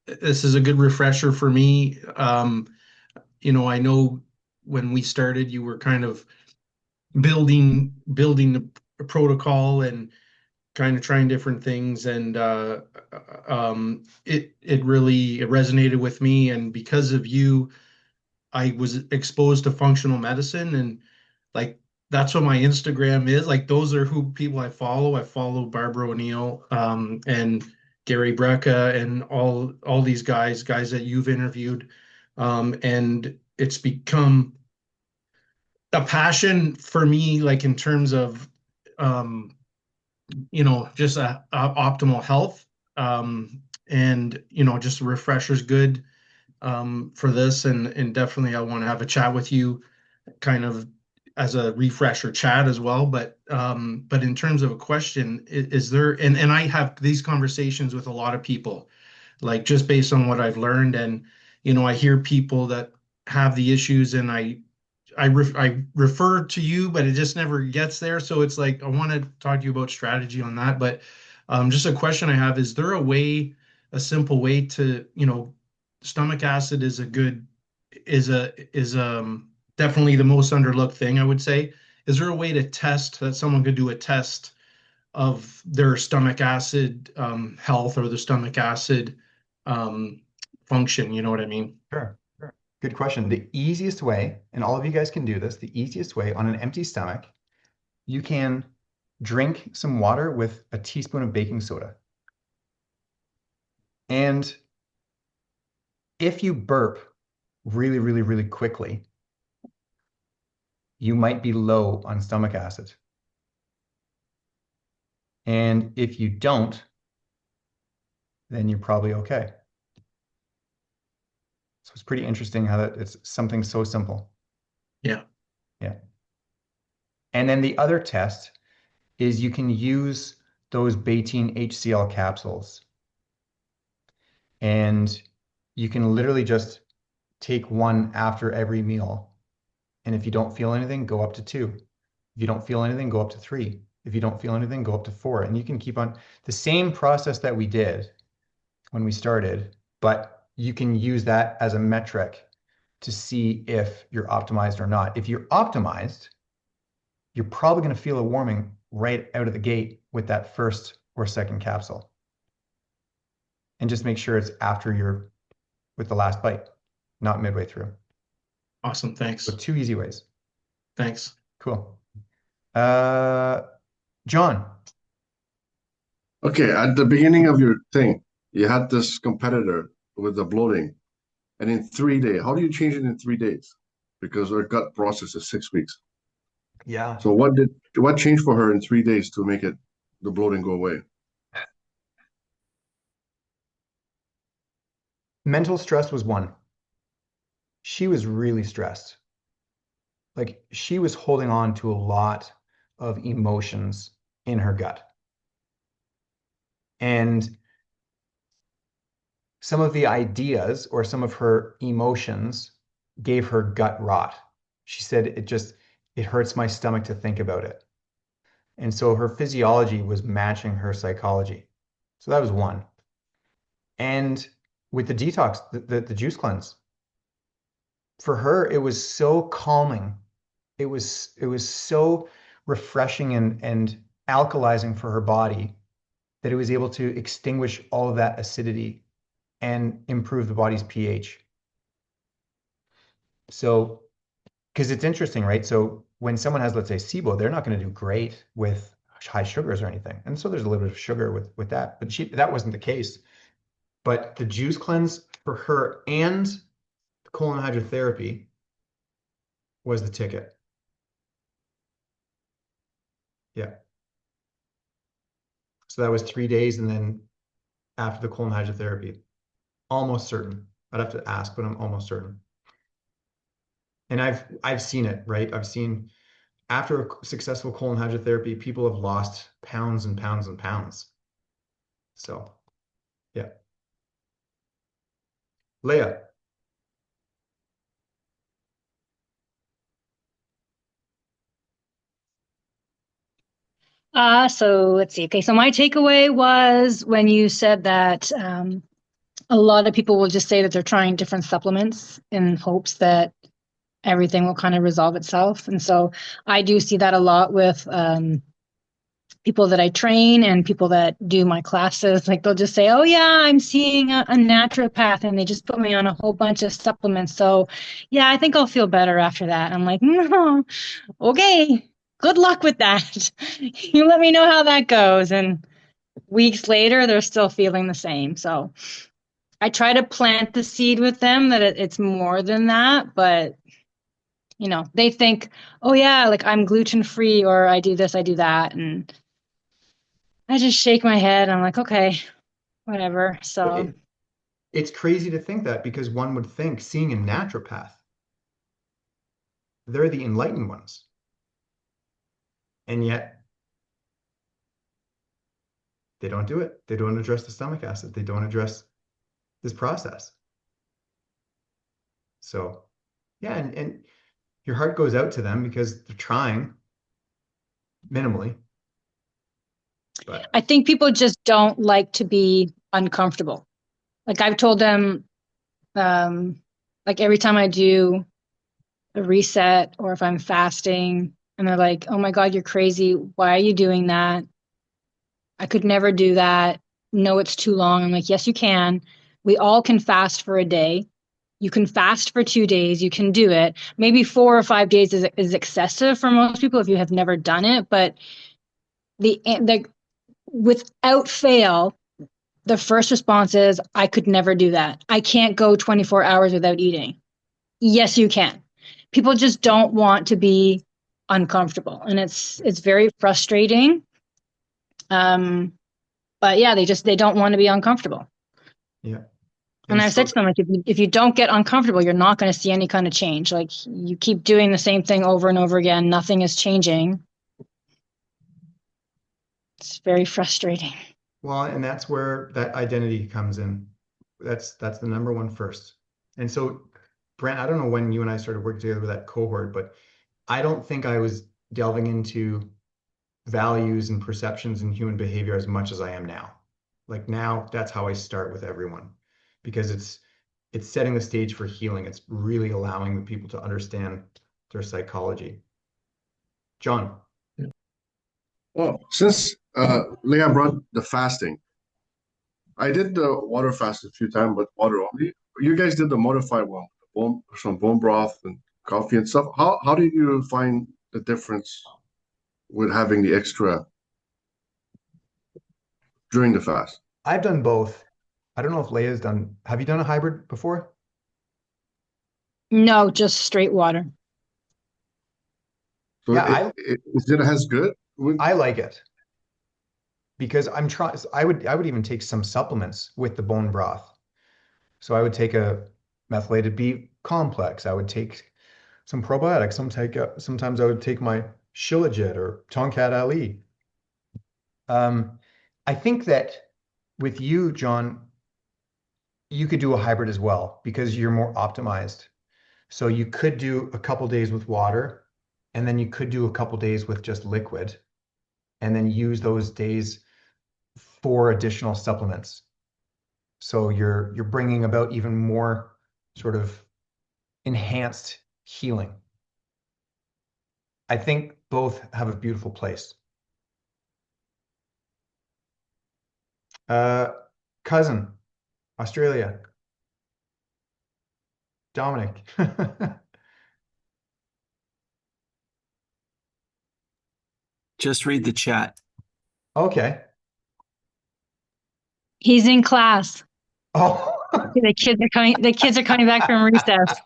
this is a good refresher for me. I know when we started, you were kind of building the protocol and kind of trying different things, and it resonated with me. And because of you, I was exposed to functional medicine, and like that's what my Instagram is. Like those are who people I follow. I follow Barbara O'Neill, and Gary Brecka and all these guys that you've interviewed. And it's become a passion for me, like in terms of um, just a optimal health. And just a refresher's good for this, and definitely I want to have a chat with you kind of as a refresher chat as well. But in terms of a question, is there, and I have these conversations with a lot of people, like just based on what I've learned. And I hear people that have the issues, and I refer to you, but it just never gets there. So it's like I want to talk to you about strategy on that. But just a question I have: is there a simple way to, stomach acid is a good is definitely the most underlooked thing, I would say. Is there a way to test that someone could do a test of their stomach acid health, or the stomach acid um, function? You know what I mean? Sure. Sure. Good question. The easiest way, and all of you guys can do this, the easiest way on an empty stomach, you can drink some water with a teaspoon of baking soda. And if you burp really, really, really quickly, you might be low on stomach acid. And if you don't, then you're probably okay. So it's pretty interesting how it's something so simple. Yeah. Yeah. And then the other test is you can use those Betaine HCl capsules, and you can literally just take one after every meal. And if you don't feel anything, go up to two. If you don't feel anything, go up to three. If you don't feel anything, go up to four. And you can keep on the same process that we did when we started, but you can use that as a metric to see if you're optimized or not. If you're optimized, you're probably going to feel a warming right out of the gate with that first or second capsule. And just make sure it's after you're with the last bite, not midway through. Awesome. So Thanks. two easy ways. Thanks. Cool. Uh, John, Okay, at the beginning of your thing, you had this competitor with the bloating, and in 3 days, how do you change it in 3 days? Because her gut process is 6 weeks. yeah, So what changed for her in 3 days to make the bloating go away? mental stress was one. She was really stressed. Like she was holding on to a lot of emotions in her gut. And some of the ideas or some of her emotions gave her gut rot. She said, it hurts my stomach to think about it. And so her physiology was matching her psychology. So that was one. And with the detox, the juice cleanse, for her, it was so calming. It was so refreshing and alkalizing for her body that it was able to extinguish all of that acidity and improve the body's pH. So, because it's interesting, right? So when someone has, let's say, SIBO, they're not going to do great with high sugars or anything. And so there's a little bit of sugar with that, but that wasn't the case. But the juice cleanse for her and colon hydrotherapy was the ticket. Yeah. So that was 3 days, and then after the colon hydrotherapy, almost certain. I'd have to ask, but I'm almost certain. And I've seen it, right? I've seen after a successful colon hydrotherapy, people have lost pounds and pounds and pounds. So, yeah. Leah. So let's see. Okay, so my takeaway was when you said that a lot of people will just say that they're trying different supplements in hopes that everything will kind of resolve itself. And so I do see that a lot with people that I train and people that do my classes. Like they'll just say, "Oh yeah, I'm seeing a naturopath," and they just put me on a whole bunch of supplements. So yeah, I think I'll feel better after that. I'm like, no, okay, good luck with that. You let me know how that goes. And weeks later, they're still feeling the same. So I try to plant the seed with them that it's more than that, but they think, oh yeah, like I'm gluten free or I do this, I do that. And I just shake my head. I'm like, okay, whatever. So It's crazy to think that because one would think seeing a naturopath, they're the enlightened ones. And yet they don't do it. They don't address the stomach acid. They don't address this process. So, yeah, and your heart goes out to them because they're trying minimally. But I think people just don't like to be uncomfortable. Like I've told them, um, like every time I do a reset or if I'm fasting, and they're like, oh my God, you're crazy. Why are you doing that? I could never do that. No, it's too long. I'm like, yes, you can. We all can fast for a day. You can fast for 2 days. You can do it. Maybe 4 or 5 days is excessive for most people if you have never done it. But the without fail, the first response is, I could never do that. I can't go 24 hours without eating. Yes, you can. People just don't want to be uncomfortable, and it's very frustrating. But yeah, they don't want to be uncomfortable. yeah. And And I've said so to them, like, if you don't get uncomfortable, you're not going to see any kind of change. Like, you keep doing the same thing over and over again, nothing is changing. It's very frustrating. well, and that's where that identity comes in. That's the number one first. And so, Brent, I don't know when you and I started working together with that cohort, but I don't think I was delving into values and perceptions and human behavior as much as I am now. Like now, that's how I start with everyone because it's setting the stage for healing. It's really allowing the people to understand their psychology. John, Well, since Leah brought the fasting, I did the water fast a few times, but water only. You guys did the modified one, some bone broth and coffee and stuff. How did you find the difference with having the extra during the fast? I've done both. I don't know if Leia's done. Have you done a hybrid before? No, just straight water. So Yeah, is it as good? I like it because I'm trying. I would even take some supplements with the bone broth. So I would take a methylated B complex. I would take some probiotics. Sometimes I would take my Shilajit or Tongkat Ali. Um, I think that with you, John, you could do a hybrid as well because you're more optimized. So you could do a couple days with water, and then you could do a couple days with just liquid, and then use those days for additional supplements. So you're bringing about even more sort of enhanced healing. I think both have a beautiful place. Uh, cousin, Australia, Dominic. Just read the chat. Okay. He's in class. Oh, The kids are coming back from recess.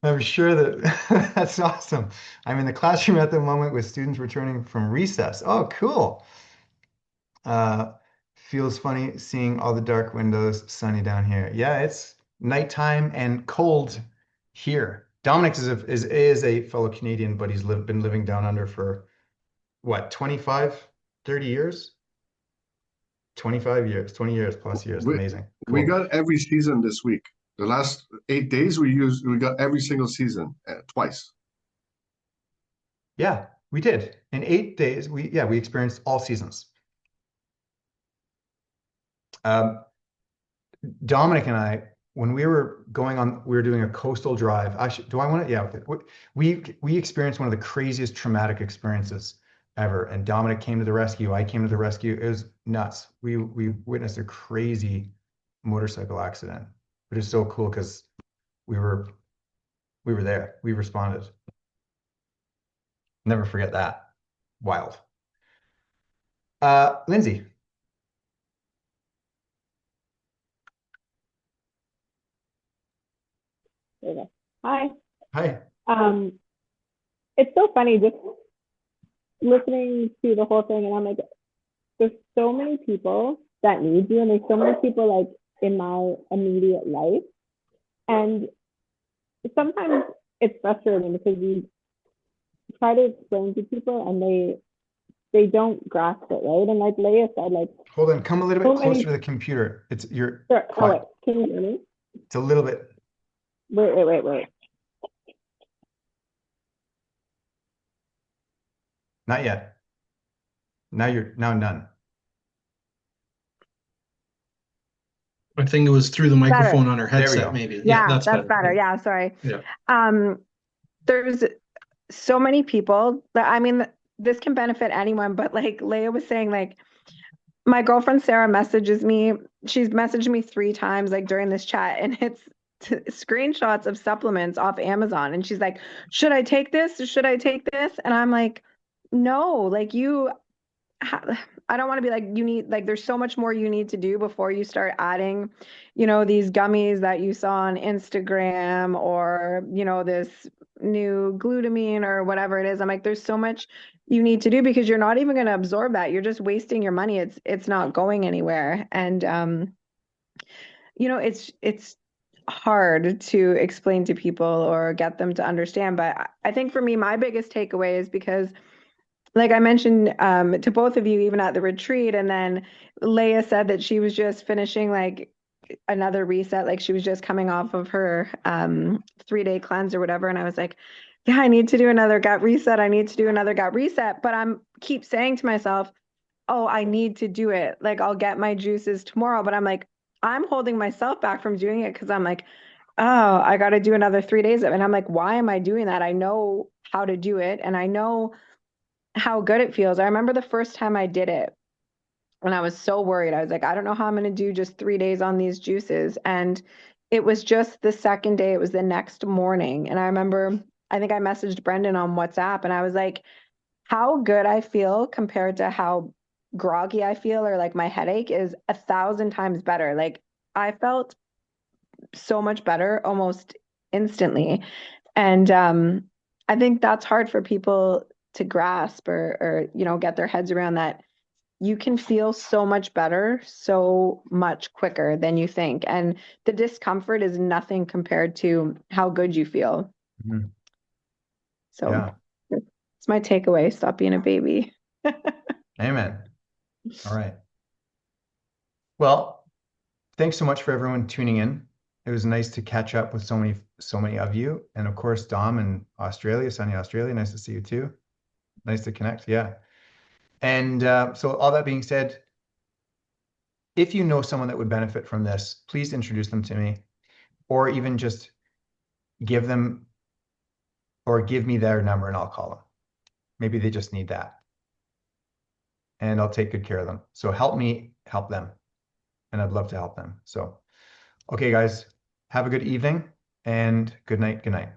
I'm sure that that's awesome. I'm in the classroom at the moment with students returning from recess. Oh, cool. Uh, feels funny seeing all the dark windows, sunny down here. Yeah, it's nighttime and cold here. Dominic is a fellow Canadian, but he's been living down under for what, 25, 30 years? 25 years, 20 years plus years. We Amazing. we Cool. got every season this week. The last 8 days we got every single season twice. Yeah, we did. In 8 days, we experienced all seasons. Um, Dominic and I, when we were going on, we were doing a coastal drive. Do I want to? Yeah, okay. We experienced one of the craziest traumatic experiences ever. And Dominic came to the rescue. I came to the rescue. It was nuts. We witnessed a crazy motorcycle accident, which is so cool because we were we were there. We responded. Never forget that. Wild. Lindsay. There you go. Hi. Hi. Um, it's so funny just listening to the whole thing, and I'm like, there's so many people that need you, and there's so many people like in my immediate life, and sometimes it's frustrating because you try to explain to people and they don't grasp it, right? And like Leah said, like Hold on. Come a little so bit closer many. to the computer. You're Sure. Oh quiet. wait, can you hear me? It's a little bit. Wait. Not yet. Now none. I think it was through the Better. microphone on her There we headset, go. maybe. Yeah, that's that's better. Yeah. Yeah, sorry. Yeah. There's so many people that, I mean, this can benefit anyone, but like Leah was saying, like my girlfriend Sarah messages me. She's messaged me 3 times like during this chat, and it's screenshots of supplements off Amazon. And she's like, should I take this? Should I take this? And I'm like, no, like I don't want to be like, you need, like, there's so much more you need to do before you start adding, these gummies that you saw on Instagram, or, this new glutamine or whatever it is. I'm like, there's so much you need to do because you're not even going to absorb that. You're just wasting your money. It's not going anywhere. And, it's hard to explain to people or get them to understand. But I think for me, my biggest takeaway is because like I mentioned to both of you, even at the retreat, and then Leah said that she was just finishing like another reset, like she was just coming off of her 3-day cleanse or whatever. And I was like, yeah, I need to do another gut reset. I need to do another gut reset. But I'm keep saying to myself, oh, I need to do it. Like I'll get my juices tomorrow. But I'm like, I'm holding myself back from doing it because I'm like, oh, I got to do another 3 days of it. And I'm like, why am I doing that? I know how to do it. And I know how good it feels. I remember the first time I did it and I was so worried. I was like, I don't know how I'm going to do just 3 days on these juices. And it was just the second day, it was the next morning. And I remember, I think I messaged Brendan on WhatsApp and I was like, how good I feel compared to how groggy I feel, or like my headache is 1,000 times better. Like I felt so much better almost instantly. And I think that's hard for people to grasp or get their heads around, that you can feel so much better so much quicker than you think. And the discomfort is nothing compared to how good you feel. Mhm. So Yeah. it's my takeaway. Stop being a baby. Amen. All right. Well, thanks so much for everyone tuning in. It was nice to catch up with so many of you. And of course, Dom in Australia, sunny Australia. Nice to see you too. Nice to connect. Yeah. And so all that being said, if you know someone that would benefit from this, please introduce them to me, or even just give them or give me their number and I'll call them. Maybe they just need that. And I'll take good care of them. So help me help them. And I'd love to help them. So, okay, guys, have a good evening and good night. Good night.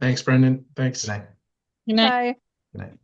Thanks, Brendan. Thanks. Good night. Good night. Bye. Good night.